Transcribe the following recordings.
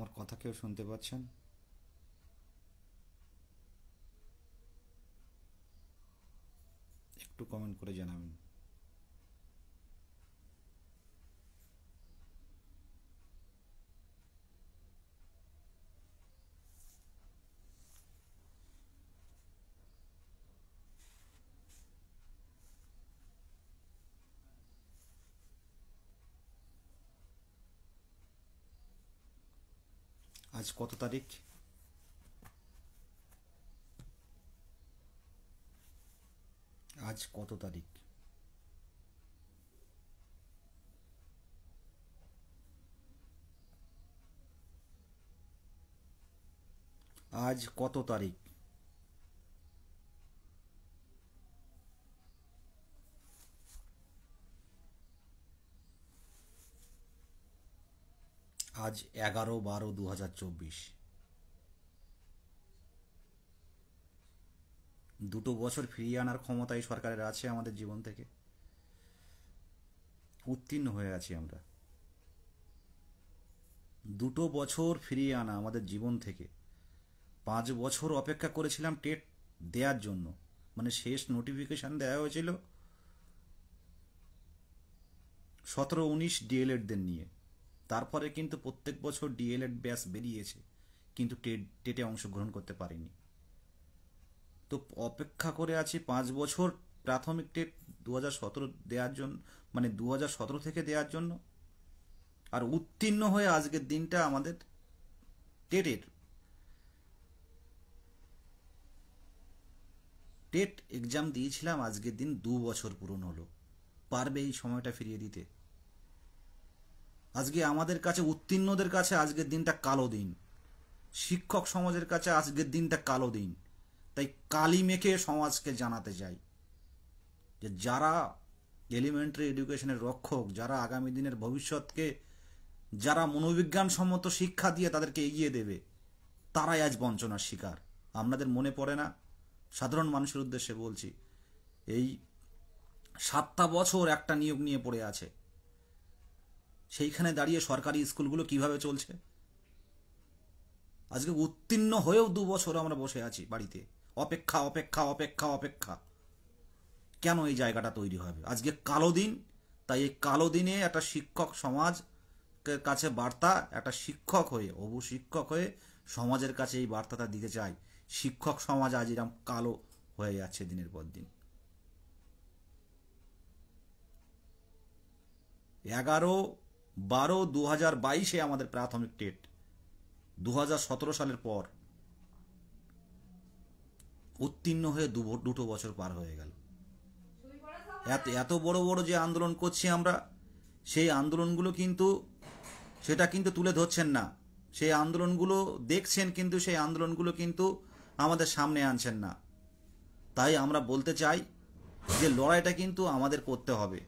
আমার কথা কেউ শুনতে পাচ্ছেন? একটু কমেন্ট করে জানাবেন। আজ কত তারিখ? আজ কত তারিখ? আজ কত তারিখ? আজ 11/12/2024। 2 বছর ফিরিয়ে আনার ক্ষমতা এই সরকারের আছে আমাদের জীবন থেকে। উত্তীর্ণ হয়ে আছি আমরা। 2 বছর ফিরিয়ে আনা আমাদের জীবন থেকে। 5 বছর অপেক্ষা করেছিলাম টেট দেওয়ার জন্য, মানে শেষ নোটিফিকেশান দেওয়া হয়েছিল 17-19 ডিএলএডদের নিয়ে। তারপরে কিন্তু প্রত্যেক বছর ডিএলএড ব্যাচ বেরিয়েছে, কিন্তু টেটে অংশগ্রহণ করতে পারিনি। তো অপেক্ষা করে আছি 5 বছর প্রাথমিক টেট 2017 দেওয়ার জন্য, মানে 2017 থেকে দেওয়ার জন্য। আর উত্তীর্ণ হয়ে আজকের দিনটা আমাদের টেটের টেট এক্সাম দিয়েছিলাম, আজকের দিন 2 বছর পূরণ হলো। পারবে এই সময়টা ফিরিয়ে দিতে? আজকে আমাদের কাছে, উত্তীর্ণদের কাছে আজকের দিনটা কালো দিন। শিক্ষক সমাজের কাছে আজকের দিনটা কালো দিন। তাই কালি মেখে সমাজকে জানাতে চাই যে যারা এলিমেন্টারি এডুকেশনের রক্ষক, যারা আগামী দিনের ভবিষ্যৎকে, যারা মনোবিজ্ঞানসম্মত শিক্ষা দিয়ে তাদেরকে এগিয়ে দেবে, তারাই আজ বঞ্চনার শিকার। আপনাদের মনে পড়ে না? সাধারণ মানুষের উদ্দেশ্যে বলছি, এই 7টা বছর একটা নিয়োগ নিয়ে পড়ে আছে। সেইখানে দাঁড়িয়ে সরকারি স্কুলগুলো কিভাবে চলছে? আজকে উত্তীর্ণ হয়েও 2 বছর আমরা বসে আছি বাড়িতে, অপেক্ষা অপেক্ষা অপেক্ষা অপেক্ষা। কেন এই জায়গাটা তৈরি হবে? আজকে কালো দিন। তাই এই কালো দিনে একটা শিক্ষক সমাজ কাছে বার্তা, একটা শিক্ষক হয়ে, শিক্ষক হয়ে সমাজের কাছে এই বার্তাটা দিতে চাই। শিক্ষক সমাজ আজ এরকম কালো হয়ে যাচ্ছে দিনের পর দিন। 11/12/2022 আমাদের প্রাথমিক টেট। 2017 সালের পর উত্তীর্ণ হয়ে 2 বছর পার হয়ে গেল। এত বড় বড় যে আন্দোলন করছি আমরা, সেই আন্দোলনগুলো কিন্তু সেটা কিন্তু তুলে ধরছেন না। সেই আন্দোলনগুলো দেখছেন, কিন্তু সেই আন্দোলনগুলো কিন্তু আমাদের সামনে আনছেন না। তাই আমরা বলতে চাই যে লড়াইটা কিন্তু আমাদের করতে হবে।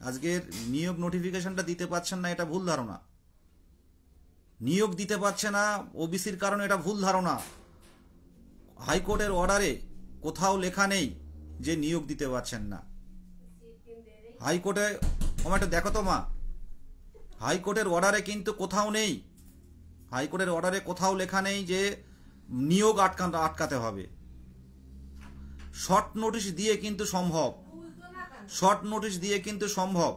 আজকের নিয়োগ নোটিফিকেশনটা দিতে পারছেন না, এটা ভুল ধারণা। নিয়োগ দিতে পারছে না ওবিসির কারণে, এটা ভুল ধারণা। হাইকোর্টের অর্ডারে কোথাও লেখা নেই যে নিয়োগ দিতে পারছেন না। হাইকোর্টে, একটা দেখো তো মা, হাইকোর্টের অর্ডারে কিন্তু কোথাও নেই, হাইকোর্টের অর্ডারে কোথাও লেখা নেই যে নিয়োগ আটকাতে হবে। শর্ট নোটিশ দিয়ে কিন্তু সম্ভব, শর্ট নোটিশ দিয়ে কিন্তু সম্ভব।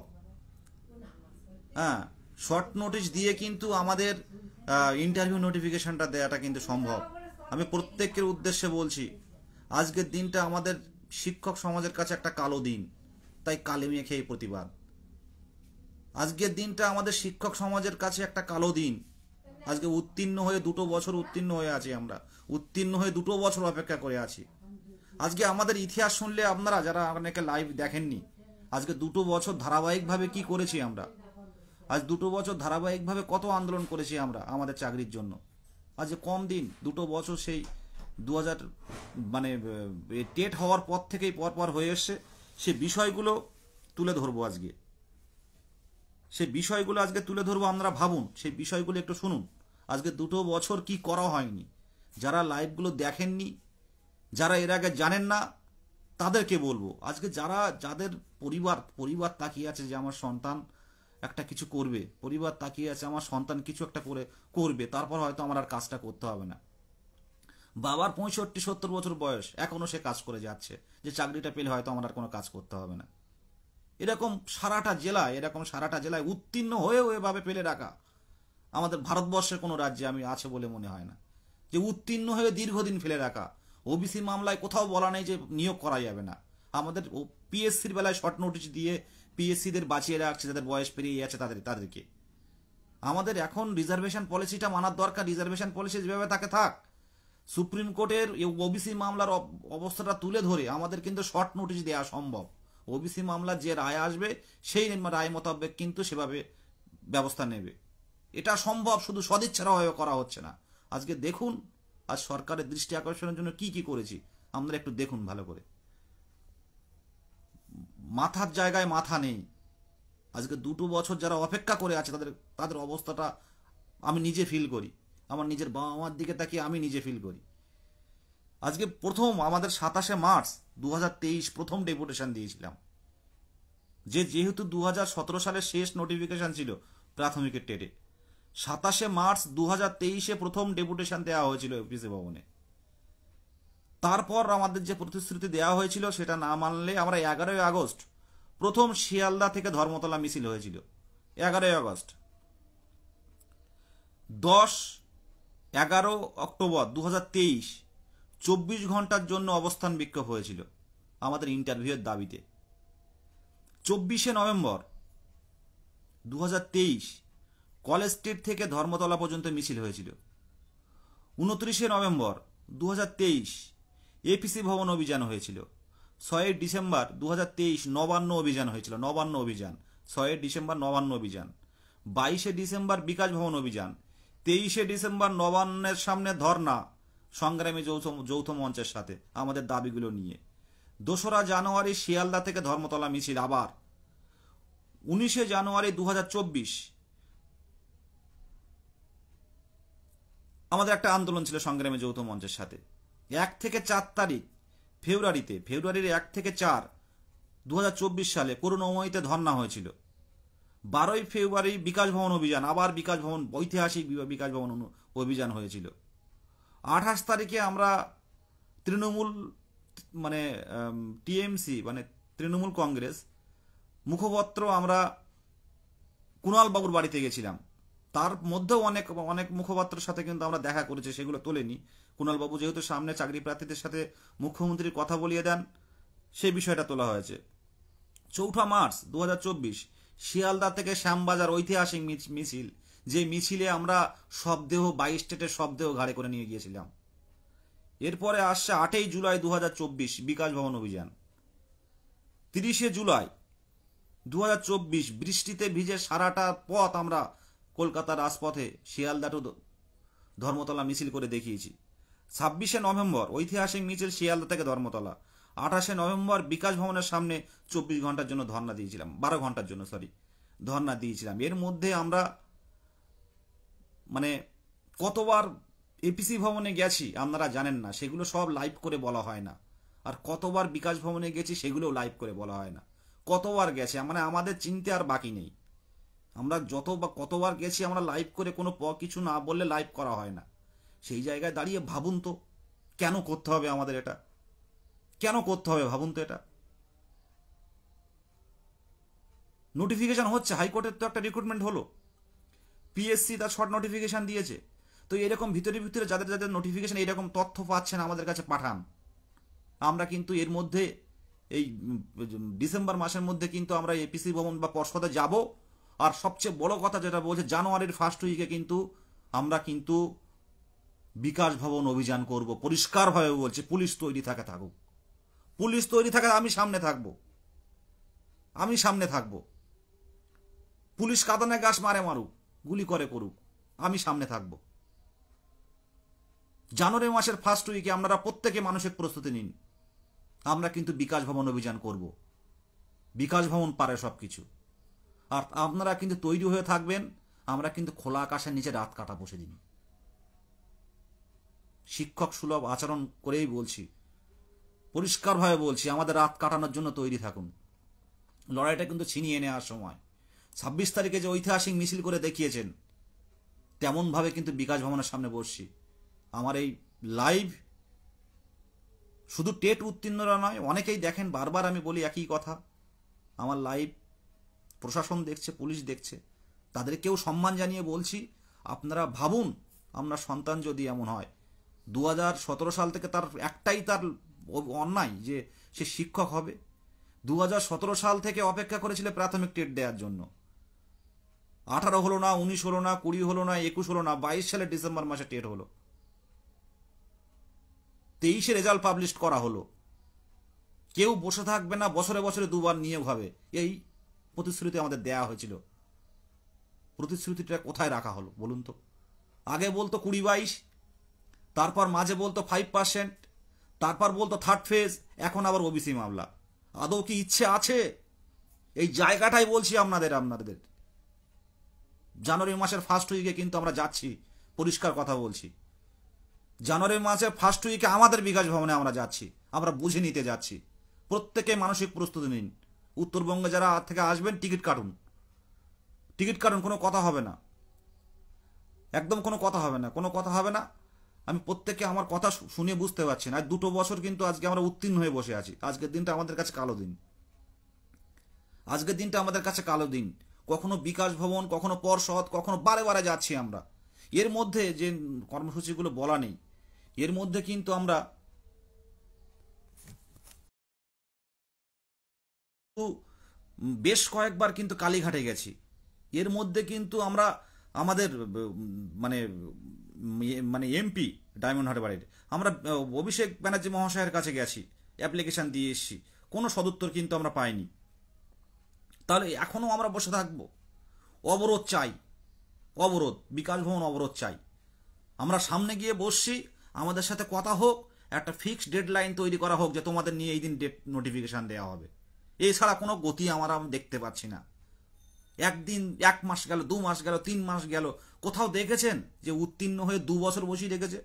হ্যাঁ, শর্ট নোটিশ দিয়ে কিন্তু আমাদের ইন্টারভিউ নোটিফিকেশনটা দেওয়াটা কিন্তু সম্ভব। আমি প্রত্যেকের উদ্দেশ্যে বলছি, আজকের দিনটা আমাদের শিক্ষক সমাজের কাছে একটা কালো দিন। তাই কালি মেখে এই প্রতিবাদ। আজকের দিনটা আমাদের শিক্ষক সমাজের কাছে একটা কালো দিন। আজকে উত্তীর্ণ হয়ে 2 বছর উত্তীর্ণ হয়ে আছি আমরা, উত্তীর্ণ হয়ে 2 বছর অপেক্ষা করে আছি। আজকে আমাদের ইতিহাস শুনলে, আপনারা যারা অনেকে লাইভ দেখেননি, আজকে 2 বছর ধারাবাহিকভাবে কি করেছি আমরা। আজ 2 বছর ধারাবাহিকভাবে কত আন্দোলন করেছি আমরা আমাদের চাকরির জন্য। আজকে কম দিন, 2 বছর সেই 2000 মানে টেট হওয়ার পর থেকেই পরপর হয়ে এসছে। সে বিষয়গুলো তুলে ধরবো আজকে, সেই বিষয়গুলো আজকে তুলে ধরবো। আপনারা ভাবুন, সেই বিষয়গুলো একটু শুনুন। আজকে 2 বছর কি করা হয়নি। যারা লাইভগুলো দেখেননি, যারা এর আগে জানেন না, তাদেরকে বলবো, আজকে যাদের পরিবার তাকিয়ে আছে যে আমার সন্তান একটা কিছু করবে, পরিবার তাকিয়ে আছে আমার সন্তান কিছু একটা করে করবে, তারপর হয়তো আমার আর কাজটা করতে হবে না। বাবার 65-70 বছর বয়স, এখনো সে কাজ করে যাচ্ছে, যে চাকরিটা পেলে হয়তো আমার আর কোনো কাজ করতে হবে না। এরকম সারাটা জেলায় উত্তীর্ণ হয়েও এভাবে ফেলে রাখা আমাদের ভারতবর্ষের কোনো রাজ্যে আমি আছে বলে মনে হয় না, যে উত্তীর্ণ হয়ে দীর্ঘদিন ফেলে রাখা। ওবিসি মামলায় কোথাও বলা নেই যে নিয়োগ করা যাবে না। আমাদের পিএসসির বেলায় শর্ট নোটিশ দিয়ে পিএসসিদের বাঁচিয়ে রাখছে, যাদের বয়স পেরিয়ে যাচ্ছে তাদেরকে। আমাদের এখন রিজার্ভেশন পলিসিটা মানার দরকার। রিজার্ভেশন পলিসি যেভাবে তাকে থাক, সুপ্রিম কোর্টের ওবিসি মামলার অবস্থাটা তুলে ধরে আমাদের কিন্তু শর্ট নোটিশ দেওয়া সম্ভব। ওবিসি মামলার যে রায় আসবে সেই রায় মোতাবেক কিন্তু সেভাবে ব্যবস্থা নেবে। এটা সম্ভব, শুধু সদিচ্ছাভাবে করা হচ্ছে না। আজকে দেখুন, আজ সরকারের দৃষ্টি আকর্ষণের জন্য কি কি করেছি আপনারা একটু দেখুন ভালো করে। মাথার জায়গায় মাথা নেই। আজকে 2 বছর যারা অপেক্ষা করে আছে তাদের অবস্থাটা আমি নিজে ফিল করি। আমার নিজের বাবা মার দিকে তাকিয়ে আমি নিজে ফিল করি। আজকে প্রথম আমাদের 27শে মার্চ 2023 প্রথম ডেপুটেশন দিয়েছিলাম, যেহেতু 2017 সালের শেষ নোটিফিকেশন ছিল প্রাথমিকের টেটে। 27শে মার্চ 2023 প্রথম ডেপুটেশন দেওয়া হয়েছিল এপিসি ভবনে। তারপর আমাদের যে প্রতিশ্রুতি দেওয়া হয়েছিল সেটা না মানলে আমরা 11ই আগস্ট প্রথম শিয়ালদা থেকে ধর্মতলা মিছিল হয়েছিল। 11ই আগস্ট। 11 অক্টোবর 2023 24 ঘন্টার জন্য অবস্থান বিক্ষোভ হয়েছিল আমাদের ইন্টারভিউয়ের দাবিতে। 24শে নভেম্বর 2023 কলেজ স্ট্রিট থেকে ধর্মতলা পর্যন্ত মিছিল হয়েছিল। 29শে নভেম্বর 2023 এপিসি ভবন অভিযান হয়েছিল। 6ই ডিসেম্বর 2023 নবান্ন অভিযান হয়েছিল। 6ই ডিসেম্বর নবান্ন অভিযান। 22শে ডিসেম্বর বিকাশ ভবন অভিযান। 23শে ডিসেম্বর নবান্নের সামনে ধর্না সংগ্রামী যৌথ মঞ্চের সাথে আমাদের দাবিগুলো নিয়ে। 2রা জানুয়ারি শিয়ালদা থেকে ধর্মতলা মিছিল আবার। 19শে জানুয়ারি 2024 আমাদের একটা আন্দোলন ছিল সংগ্রামী যৌথ মঞ্চের সাথে। 1 থেকে 4 তারিখ ফেব্রুয়ারির 1 থেকে 4 2024 সালে করুণাময়ীতে ধর্না হয়েছিল। 12ই ফেব্রুয়ারি বিকাশ ভবন অভিযান, আবার বিকাশ ভবন, ঐতিহাসিক বিকাশ ভবন অভিযান হয়েছিল। 28 তারিখে আমরা তৃণমূল টিএমসি তৃণমূল কংগ্রেস মুখপত্র আমরা কুণাল বাবুর বাড়িতে গেছিলাম। তার মধ্যেও অনেক মুখপাত্রের সাথে কিন্তু আমরা দেখা করেছি, সেগুলো তোলেনি। কুণাল বাবু যেহেতু সামনে চাকরি প্রার্থীদের সাথে মুখ্যমন্ত্রীর কথা বলিয়ে দেন, সেই বিষয়টা তোলা হয়েছে। 4 মার্চ 2024 শিয়ালদা থেকে শ্যামবাজার ঐতিহাসিক মিছিল, যে মিছিলে আমরা শবদেহ 22 স্টেটের শবদেহ ঘাড়ে করে নিয়ে গিয়েছিলাম। এরপরে আসছে 8ই জুলাই 2024 বিকাশ ভবন অভিযান। 30শে জুলাই 2024 বৃষ্টিতে ভিজে সারাটা পথ আমরা কলকাতার রাজপথে শিয়ালদা টু ধর্মতলা মিছিল করে দেখিয়েছি। 26শে নভেম্বর ঐতিহাসিক মিছিল শিয়ালদা থেকে ধর্মতলা। 28শে নভেম্বর বিকাশ ভবনের সামনে 24 ঘন্টার জন্য ধর্ণা দিয়েছিলাম, 12 ঘন্টার জন্য ধর্ণা দিয়েছিলাম। এর মধ্যে আমরা কতবার এপিসি ভবনে গেছি আপনারা জানেন না, সেগুলো সব লাইভ করে বলা হয় না। আর কতবার বিকাশ ভবনে গেছি সেগুলোও লাইভ করে বলা হয় না। কতবার গেছে আমাদের চিনতে আর বাকি নেই। আমরা কতবার গেছি আমরা লাইভ করে কোনো কিছু না বললে লাইভ করা হয় না। সেই জায়গায় দাঁড়িয়ে ভাবুন তো, কেন করতে হবে আমাদের এটা? কেন করতে হবে ভাবুন তো। এটা নোটিফিকেশন হচ্ছে, হাইকোর্টের তো একটা রিক্রুটমেন্ট হলো, পিএসসি তার শর্ট নোটিফিকেশন দিয়েছে। তো এরকম ভিতরে যাদের নোটিফিকেশন এরকম তথ্য পাচ্ছেন আমাদের কাছে পাঠান। আমরা কিন্তু এর মধ্যে এই ডিসেম্বর মাসের মধ্যে কিন্তু আমরা এপিসি ভবন বা পর্ষদে যাব। আর সবচেয়ে বড় কথা যেটা বলছে, জানুয়ারির ফার্স্ট উইকে কিন্তু আমরা বিকাশ ভবন অভিযান করব। পরিষ্কারভাবে বলছে, পুলিশ তৈরি থাকুক। পুলিশ তৈরি থাকে, আমি সামনে থাকবো। পুলিশ কাঁদানে গাছ মারুক, গুলি করুক, আমি সামনে থাকবো। জানুয়ারি মাসের ফার্স্ট উইকে আপনারা প্রত্যেকে মানসিক প্রস্তুতি নিন। আমরা কিন্তু বিকাশ ভবন অভিযান করব। বিকাশ ভবন পারে সবকিছু। আর আপনারা কিন্তু তৈরি হয়ে থাকবেন। আমরা কিন্তু খোলা আকাশের নিচে রাত কাটা বসে দিন। শিক্ষক সুলভ আচরণ করেই বলছি, পরিষ্কারভাবে বলছি, আমাদের রাত কাটানোর জন্য তৈরি থাকুন। লড়াইটা কিন্তু ছিনিয়ে নেওয়ার সময়। 26 তারিখে যে ঐতিহাসিক মিছিল করে দেখিয়েছেন, তেমনভাবে কিন্তু বিকাশ ভবনের সামনে বসছি। আমার এই লাইভ শুধু টেট উত্তীর্ণরা নয়, অনেকেই দেখেন, বারবার আমি বলি একই কথা, আমার লাইভ প্রশাসন দেখছে, পুলিশ দেখছে, তাদেরকেও সম্মান জানিয়ে বলছি, আপনারা ভাবুন, আপনার সন্তান যদি এমন হয়, 2017 সাল থেকে তার একটাই তার অন্যায় যে সে শিক্ষক হবে। 2017 সাল থেকে অপেক্ষা করেছিল প্রাথমিক টেট দেওয়ার জন্য। 18 হলো না, 19 হলো না, 20 হলো না, 21 হলো না, 22 সালে ডিসেম্বর মাসে টেট হলো, 23-এ রেজাল্ট পাবলিশ করা হলো। কেউ বসে থাকবে না, বছরে বছরে দুবার নিয়োগ হবে, এই প্রতিশ্রুতি আমাদের দেয়া হয়েছিল। প্রতিশ্রুতিটা কোথায় রাখা হলো বলুন তো? আগে বলতো 20-22, তারপর মাঝে বলতো 5%, তারপর বলতো থার্ড ফেজ, এখন আবার ওবিসি মামলা। আদৌ কি ইচ্ছে আছে? এই জায়গাটাই বলছি আপনাদের জানুয়ারি মাসের ফার্স্ট উইকে কিন্তু আমরা যাচ্ছি, পরিষ্কার কথা বলছি। জানুয়ারি মাসের ফার্স্ট উইকে আমাদের বিকাশ ভবনে আমরা যাচ্ছি, আমরা বুঝে নিতে যাচ্ছি। প্রত্যেকে মানসিক প্রস্তুতি নিন। উত্তরবঙ্গে যারা থেকে আসবেন টিকিট কাটুন, কোনো কথা হবে না, একদম কোনো কথা হবে না। আমি প্রত্যেককে আমার কথা শুনে বুঝতে পারছি না। 2 বছর কিন্তু আজকে আমরা উত্তীর্ণ হয়ে বসে আছি। আজকের দিনটা আমাদের কাছে কালো দিন। কখনো বিকাশ ভবন, কখনো পর্ষদ, কখনো বারে বারে যাচ্ছি আমরা। এর মধ্যে যে কর্মসূচিগুলো বলা নেই, এর মধ্যে কিন্তু আমরা বেশ কয়েকবার কিন্তু কালীঘাটে গেছি। এর মধ্যে কিন্তু আমরা আমাদের মানে মানে এমপি ডায়মন্ড হারবারের আমরা অভিষেক ব্যানার্জি মহাশয়ের কাছে গেছি, অ্যাপ্লিকেশন দিয়ে এসেছি, কোনো সদুত্তর কিন্তু আমরা পাইনি। তাহলে এখনও আমরা বসে থাকবো? অবরোধ চাই, বিকাশ ভবন অবরোধ চাই। আমরা সামনে গিয়ে বসছি, আমাদের সাথে কথা হোক, একটা ফিক্সড ডেডলাইন তৈরি করা হোক যে তোমাদের নিয়ে এই দিন ডেট নোটিফিকেশান দেওয়া হবে। এছাড়া কোনো গতি আমরা দেখতে পাচ্ছি না। একদিন, 1 মাস গেল, 2 মাস গেল, 3 মাস গেল, কোথাও দেখেছেন যে উত্তীর্ণ হয়ে 2 বছর বসিয়ে রেখেছে?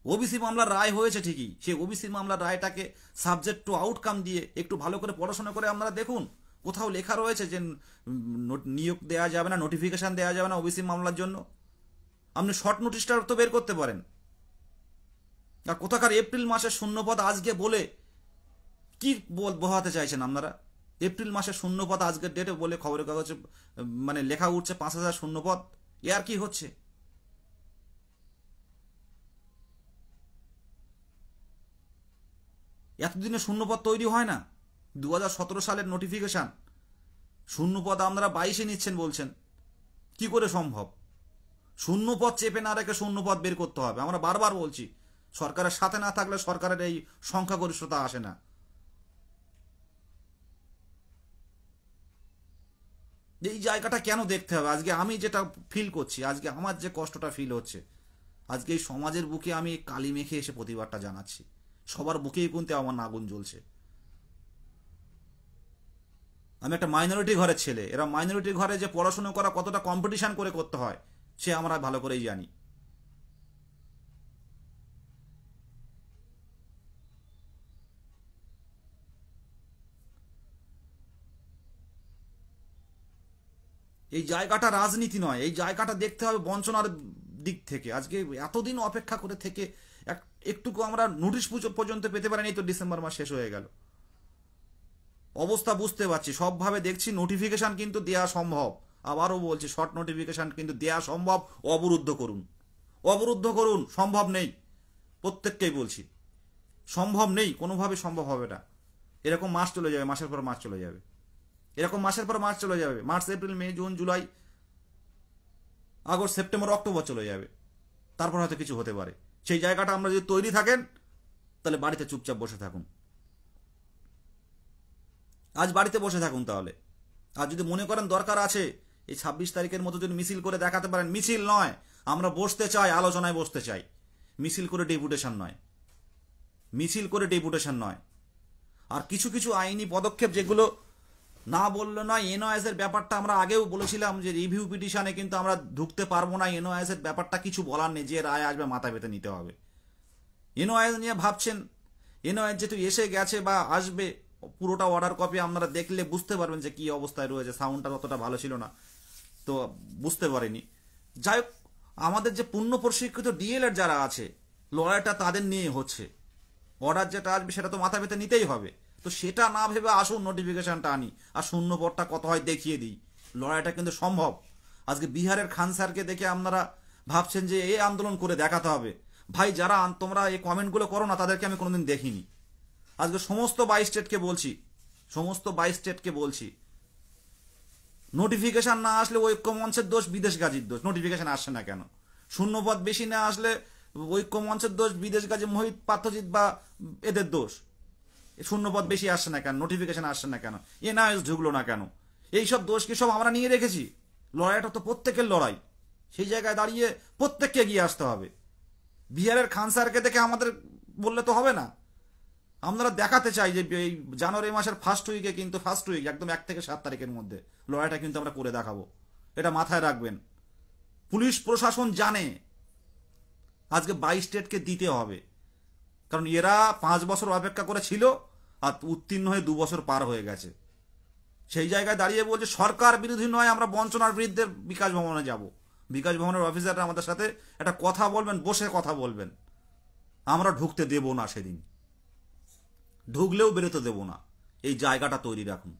ওবিসি মামলার রায় হয়েছে ঠিকই, সেই ওবিসি মামলার রায়টাকে সাবজেক্ট টু আউটকাম দিয়ে একটু ভালো করে পড়াশোনা করে আপনারা দেখুন, কোথাও লেখা রয়েছে যে নিয়োগ দেওয়া যাবে না, নোটিফিকেশান দেওয়া যাবে না ওবিসি মামলার জন্য? আপনি শর্ট নোটিশটা তো বের করতে পারেন। আর কোথাকার এপ্রিল মাসের শূন্যপদ আজকে বলে কি বোঝাতে চাইছেন আপনারা? এপ্রিল মাসের শূন্যপদ আজকের ডেটে বলে খবরের কাগজে মানে লেখা উঠছে 5,000 শূন্যপদ। এ আর কি হচ্ছে? এতদিনে শূন্যপদ তৈরি হয় না? 2017 সালের নোটিফিকেশান, শূন্যপদ আপনারা 22-এ নিচ্ছেন বলছেন, কি করে সম্ভব? শূন্যপদ চেপে না রেখে শূন্যপদ বের করতে হবে। আমরা বারবার বলছি, সরকারের সাথে না থাকলে সরকারের এই সংখ্যাগরিষ্ঠতা আসে না। এই জায়গাটা কেন দেখতে হবে? আজকে আমি যেটা ফিল করছি, আজকে আমার যে কষ্টটা ফিল হচ্ছে, আজকে এই সমাজের বুকে আমি কালি মেখে এসে প্রতিবাদটা জানাচ্ছি। সবার বুকেই কিন্তু আমার আগুন জ্বলছে। আমি একটা মাইনরিটি ঘরের ছেলে, এরা মাইনরিটি ঘরে যে পড়াশোনা করা কতটা কম্পিটিশন করে করতে হয় সে আমরা ভালো করেই জানি। এই জায়গাটা রাজনীতি নয়, এই জায়গাটা দেখতে হবে বঞ্চনার দিক থেকে। আজকে এতদিন অপেক্ষা করে থেকে একটুকু আমরা নোটিশ পর্যন্ত পেতে পারিনি, তো ডিসেম্বর মাস শেষ হয়ে গেল। অবস্থা বুঝতে পারছি, সবভাবে দেখছি নোটিফিকেশান কিন্তু দেয়া সম্ভব। আবারও বলছি, শর্ট নোটিফিকেশান কিন্তু দেয়া সম্ভব। অবরুদ্ধ করুন, সম্ভব নেই, প্রত্যেককেই বলছি সম্ভব নেই, কোনোভাবে সম্ভব হবে না। এরকম মাস চলে যাবে, মাসের পর মাস চলে যাবে, March, April, May, June, July, August, September, October চলে যাবে। তারপর হয়তো কিছু হতে পারে। সেই জায়গাটা আমরা যদি তৈরি থাকেন, তাহলে বাড়িতে চুপচাপ বসে থাকুন। আজ বাড়িতে বসে থাকুন তাহলে। আর যদি মনে করেন দরকার আছে, এই 26 তারিখের মতো যদি মিছিল করে দেখাতে পারেন, মিছিল নয়, আমরা বসতে চাই, আলোচনায় বসতে চাই, মিছিল করে ডেপুটেশন নয়। আর কিছু কিছু আইনি পদক্ষেপ যেগুলো না বললে নয়, এনওএস এর ব্যাপারটা আমরা আগেও বলেছিলাম যে রিভিউ পিটিশনে কিন্তু আমরা ঢুকতে পারবো না। এনওএস এর ব্যাপারটা কিছু বলার নেই, যে রায় আসবে মাথা পেতে নিতে হবে। এনওএস নিয়ে ভাবছেন, এনওএস যেহেতু এসে গেছে বা আসবে, পুরোটা অর্ডার কপি আপনারা দেখলে বুঝতে পারবেন যে কি অবস্থায় রয়েছে, সাউন্ডটা অতটা ভালো ছিল না তো বুঝতে পারিনি। যাই হোক, আমাদের যে পূর্ণ প্রশিক্ষিত ডিএলএড যারা আছে, লড়াইটা তাদের নিয়ে হচ্ছে। অর্ডার যেটা আসবে সেটা তো মাথা পেতে নিতেই হবে, তো সেটা না ভেবে আসুন নোটিফিকেশনটা আনি আর শূন্য পদটা কত হয় দেখিয়ে দিই। লড়াইটা কিন্তু সম্ভব। আজকে বিহারের খান স্যারকে দেখে আপনারা ভাবছেন যে এই আন্দোলন করে দেখাতে হবে। ভাই, যারা তোমরা এই কমেন্টগুলো করো না তাদেরকে আমি কোনোদিন দেখিনি। আজকে সমস্ত 22 স্টেটকে বলছি, সমস্ত 22 স্টেটকে বলছি, নোটিফিকেশন না আসলে ঐক্যমঞ্চের দোষ, বিদেশ গাজীর দোষ। নোটিফিকেশন আসছে না কেন? শূন্যপদ বেশি না আসলে ঐক্যমঞ্চের দোষ, বিদেশ গাজী মোহিত পার্থজিৎ বা এদের দোষ। শূন্যপদ বেশি আসছে না কেন? নোটিফিকেশন আসছে না কেন? এনআইএস ঢুকলো না কেন? এইসব দোষ কি সব আমরা নিয়ে রেখেছি? লড়াইটা তো প্রত্যেকের লড়াই। সেই জায়গায় দাঁড়িয়ে প্রত্যেককে এগিয়ে আসতে হবে। বিহারের খান স্যারকে দেখে আমাদের বললে তো হবে না। আমরা দেখাতে চাই যে এই জানুয়ারি মাসের ফার্স্ট উইকে, কিন্তু ফার্স্ট উইক একদম 1 থেকে 7 তারিখের মধ্যে লড়াইটা কিন্তু আমরা করে দেখাবো। এটা মাথায় রাখবেন। পুলিশ প্রশাসন জানে আজকে 22 স্টেটকে দিতে হবে, কারণ এরা 5 বছর অপেক্ষা করে ছিল আর উত্তীর্ণ হয়ে 2 বছর পার হয়ে গেছে। সেই জায়গায় দাঁড়িয়ে বলছে সরকার বিরোধী নয়, আমরা বঞ্চনার বিরুদ্ধে বিকাশ ভবনে যাব। বিকাশ ভবনের অফিসাররা আমাদের সাথে একটা কথা বলবেন, বসে কথা বলবেন। আমরা ঢুকতে দেব না, সেদিন ঢুকলেও বেরোতে দেব না। এই জায়গাটা তৈরি রাখুন,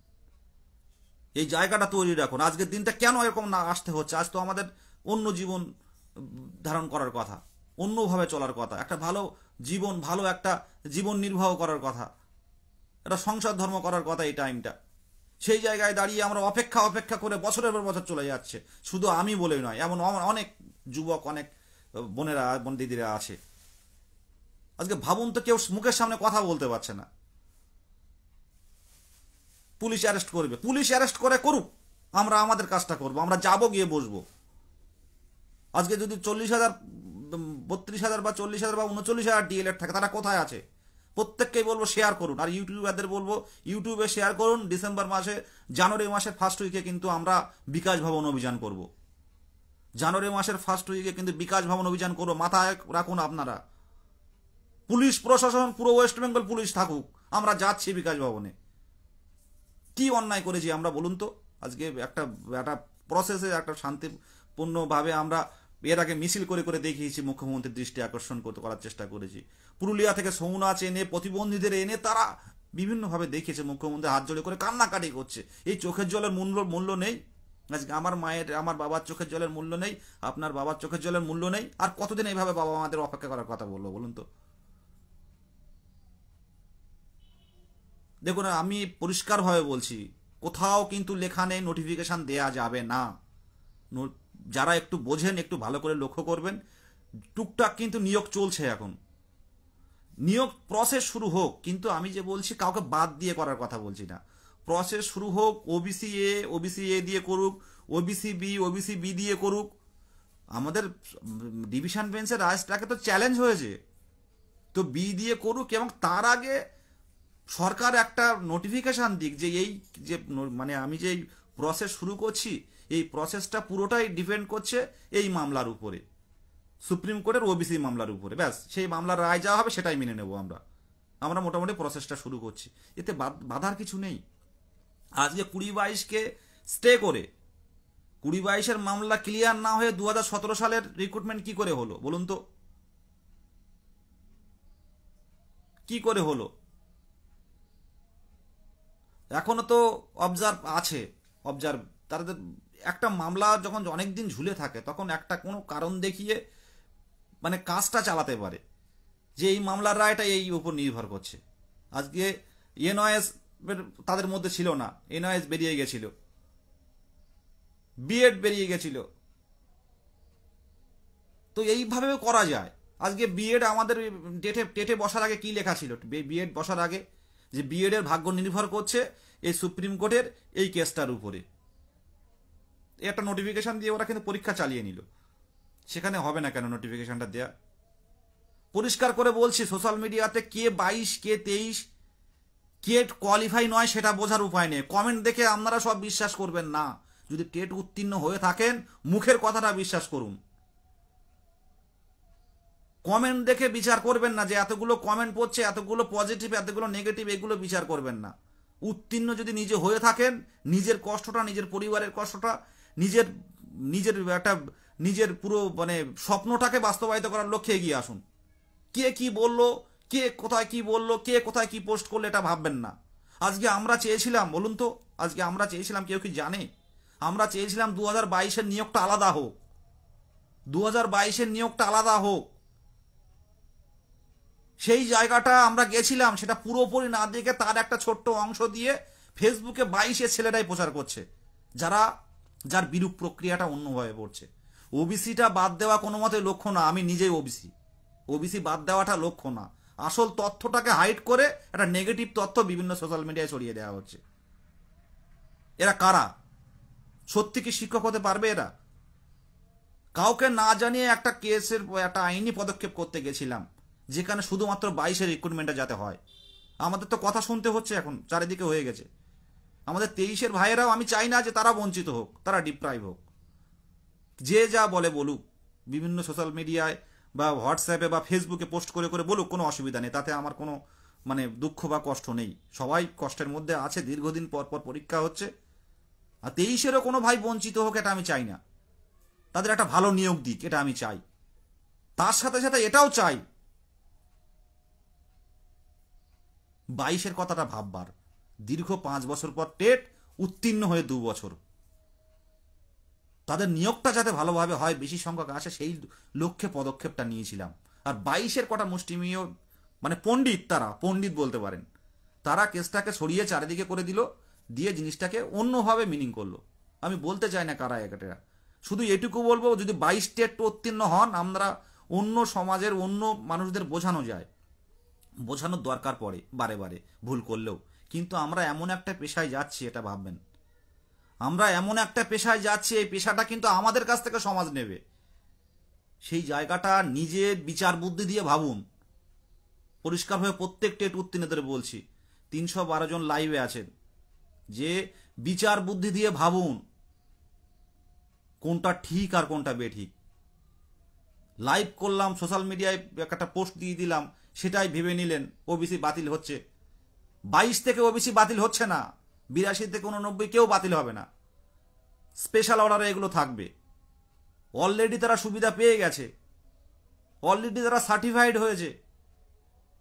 এই জায়গাটা তৈরি রাখুন। আজকের দিনটা কেন এরকম না আসতে হচ্ছে? আজ তো আমাদের অন্য জীবন ধারণ করার কথা, অন্যভাবে চলার কথা, একটা ভালো জীবন, ভালো একটা জীবন নির্বাহ করার কথা, একটা সংসার ধর্ম করার কথা এই টাইমটা। সেই জায়গায় দাঁড়িয়ে আমরা অপেক্ষা করে বছরের পর বছর চলে যাচ্ছে। শুধু আমি বলেই নয়, এমন অনেক যুবক, অনেক বোনেরা, বোন দিদিরা আছে। আজকে ভাবুন তো, কেউ মুখের সামনে কথা বলতে পারছে না। পুলিশ অ্যারেস্ট করবে, পুলিশ অ্যারেস্ট করে করুক, আমরা আমাদের কাজটা করবো, আমরা যাবো, গিয়ে বসবো। আজকে যদি 40,000, 32,000 বা 40,000 বা 39,000 ডিএলএড থাকে, তারা কোথায় আছে? প্রত্যেককেই বলবো শেয়ার করুন। আর ইউটিউবারদের বলবো ইউটিউবে শেয়ার করুন। ডিসেম্বর মাসে, জানুয়ারি মাসের ফার্স্ট উইকে কিন্তু আমরা বিকাশ ভবন অভিযান করব। জানুয়ারি মাসের ফার্স্ট উইকে কিন্তু বিকাশ ভবন অভিযান করবো। মাথায় রাখুন আপনারা। পুলিশ প্রশাসন, পুরো ওয়েস্ট বেঙ্গল পুলিশ থাকুক, আমরা যাচ্ছি বিকাশ ভবনে। কি অন্যায় করেছি আমরা বলুন তো? আজকে একটা একটা প্রসেসে, একটা শান্তিপূর্ণভাবে আমরা এর আগে মিছিল করে করে দেখিয়েছি, মুখ্যমন্ত্রীর দৃষ্টি আকর্ষণ করার চেষ্টা করেছি। পুরুলিয়া থেকে সৌনাচ এনে, প্রতিবন্ধীদের এনে তারা বিভিন্নভাবে দেখিয়েছে। মুখ্যমন্ত্রী হাত জোড়ে করে কান্নাকাটি করছে। এই চোখের জলের মূল্য নেই? আজকে আমার মায়ের, আমার বাবার চোখের জলের মূল্য নেই, আপনার বাবার চোখের জলের মূল্য নেই? আর কতদিন এইভাবে বাবা মাদের অপেক্ষা করার কথা বলবো বলুন তো? দেখুন, আমি পরিষ্কারভাবে বলছি, কোথাও কিন্তু লেখা নেই নোটিফিকেশন দেয়া যাবে না। যারা একটু বোঝেন, একটু ভালো করে লক্ষ্য করবেন। টুকটাক কিন্তু নিয়োগ চলছে এখন, নিয়োগ প্রসেস শুরু হোক। কিন্তু আমি যে বলছি, কাউকে বাদ দিয়ে করার কথা বলছি না। প্রসেস শুরু হোক। ওবিসি এ দিয়ে করুক, ওবিসি বি দিয়ে করুক। আমাদের ডিভিশন বেঞ্চের রাজটাকে তো চ্যালেঞ্জ হয়েছে, তো বি দিয়ে করুক। এবং তার আগে সরকার একটা নোটিফিকেশন দিক যে এই যে, মানে আমি যে প্রসেস শুরু করছি, এই প্রসেসটা পুরোটাই ডিপেন্ড করছে এই মামলার উপরে, সুপ্রিম কোর্টের ওবিসি মামলার উপরে। ব্যাস, সেই মামলার রায় যা হবে সেটাই মেনে নেব আমরা মোটামুটি প্রসেসটা শুরু করছি। এতে বাধার কিছু নেই। আজকে 2022-কে স্টে করে 2022-এর মামলা ক্লিয়ার না হয়ে 2017 সালের রিক্রুটমেন্ট কি করে হলো বলুন তো? কি করে হলো? এখনো তো অবজার্ভ আছে, অবজার্ভ। তাদের একটা মামলা যখন অনেকদিন ঝুলে থাকে, তখন একটা কোনো কারণ দেখিয়ে মানে কাজটা চালাতে পারে যে এই মামলার রায়টা এই উপর নির্ভর করছে। আজকে এনওএস তাদের মধ্যে ছিল না, এনওএস বেরিয়ে গেছিল, বিএড বেরিয়ে গেছিল। তো এইভাবেও করা যায়। আজকে বিএড আমাদের টেটে বসার আগে কি লেখা ছিল? বিএড বসার আগে যে বিএড এর ভাগ্য নির্ভর করছে এই সুপ্রিম কোর্টের এই কেসটার উপরে। একটা নোটিফিকেশন দিয়ে ওরা কিন্তু পরীক্ষা চালিয়ে নিল। সেখানে হবে না কেন নোটিফিকেশনটা দেয়া? পরিষ্কার করে বলছি, সোশ্যাল মিডিয়াতে কে 22, কে 23, কে কোয়ালিফাই নয় সেটা বোঝার উপায় নেই। কমেন্ট দেখে আপনারা সব বিশ্বাস করবেন না। যদি টেট উত্তীর্ণ হয়ে থাকেন, মুখের কথাটা বিশ্বাস করুন। কমেন্ট দেখে বিচার করবেন না যে এতগুলো কমেন্ট পড়ছে, এতগুলো পজিটিভ, এতগুলো নেগেটিভ, এগুলো বিচার করবেন না। উত্তীর্ণ যদি নিজে হয়ে থাকেন, নিজের কষ্টটা, নিজের পরিবারের কষ্টটা, নিজের নিজের একটা নিজের পুরো মানে স্বপ্নটাকে বাস্তবায়িত করার লক্ষ্যে এগিয়ে আসুন। কে কি বললো, কে কোথায় কি বললো, কে কোথায় কি পোস্ট করলো, এটা ভাববেন না। আজকে আমরা চেয়েছিলাম, বলুন তো, আজকে আমরা চেয়েছিলাম, কেউ কি জানে? আমরা চেয়েছিলাম 2022-এর নিয়োগটা আলাদা হোক, 2022-এর নিয়োগটা আলাদা হোক। সেই জায়গাটা আমরা গেছিলাম, সেটা পুরোপুরি না দেখে তার একটা ছোট্ট অংশ দিয়ে ফেসবুকে 22-এর ছেলেরাই প্রচার করছে, যার বিরূপ প্রক্রিয়াটা অন্যভাবে পড়ছে। ওবিসিটা বাদ দেওয়া কোনো মতে লক্ষ্য না, আমি নিজেই ওবিসি বাদ দেওয়াটা লক্ষ্য না। আসল তথ্যটাকে হাইড করে একটা নেগেটিভ তথ্য বিভিন্ন সোশ্যাল মিডিয়ায় ছড়িয়ে দেওয়া হচ্ছে। এরা কারা? সত্যি কি শিক্ষক হতে পারবে এরা? কাউকে না জানিয়ে একটা কেসের একটা আইনি পদক্ষেপ করতে গেছিলাম, যেখানে শুধুমাত্র 22-এর রিক্রুটমেন্টে যাতে হয়। আমাদের তো কথা শুনতে হচ্ছে, এখন চারিদিকে হয়ে গেছে। আমাদের 23-এর ভাইয়েরাও, আমি চাই না যে তারা বঞ্চিত হোক, তারা ডিপ্রাইভ হোক। যে যা বলে বলুক, বিভিন্ন সোশ্যাল মিডিয়ায় বা হোয়াটসঅ্যাপে বা ফেসবুকে পোস্ট করে করে বলুক, কোনো অসুবিধা নেই, তাতে আমার কোনো মানে দুঃখ বা কষ্ট নেই। সবাই কষ্টের মধ্যে আছে, দীর্ঘদিন পর পর পরীক্ষা হচ্ছে। আর 23-এরও কোনো ভাই বঞ্চিত হোক, এটা আমি চাই না। তাদের একটা ভালো নিয়োগ দিক, এটা আমি চাই। তার সাথে সাথে এটাও চাই 22-এর কথাটা ভাববার। দীর্ঘ 5 বছর পর টেট উত্তীর্ণ হয়ে 2 বছর, তাদের নিয়োগটা যাতে ভালোভাবে হয়, বেশি সংখ্যক আসে, সেই লক্ষ্যে পদক্ষেপটা নিয়েছিলাম। আর 22-এর কটা মুষ্টিমেয় মানে পণ্ডিত, তারা পণ্ডিত বলতে পারেন, তারা কেসটাকে সরিয়ে চারিদিকে করে দিল, দিয়ে জিনিসটাকে অন্যভাবে মিনিং করলো। আমি বলতে চাই না কারা এটা, শুধু এটুকু বলবো, যদি 22 টেট উত্তীর্ণ হন, আমরা অন্য সমাজের অন্য মানুষদের বোঝানো যায়, বোঝানোর দরকার পড়ে বারে বারে ভুল করলেও। কিন্তু আমরা এমন একটা পেশায় যাচ্ছি, এটা ভাববেন, আমরা এমন একটা পেশায় যাচ্ছি, এই পেশাটা কিন্তু আমাদের কাছ থেকে সমাজ নেবে। সেই জায়গাটা নিজের বিচার বুদ্ধি দিয়ে ভাবুন। পরিষ্কারভাবে প্রত্যেক টেট উত্তীর্ণদের বলছি, 312 জন লাইভে আছেন, যে বিচার বুদ্ধি দিয়ে ভাবুন কোনটা ঠিক আর কোনটা বেঠিক। লাইভ করলাম, সোশ্যাল মিডিয়ায় একটা পোস্ট দিয়ে দিলাম, সেটাই ভেবে নিলেন ওবিসি বাতিল হচ্ছে। 22 থেকে ওবিসি বাতিল হচ্ছে না, 82 থেকে 89 কেউ বাতিল হবে না। স্পেশাল অর্ডারে এগুলো থাকবে। অলরেডি তারা সুবিধা পেয়ে গেছে, অলরেডি তারা সার্টিফাইড হয়েছে,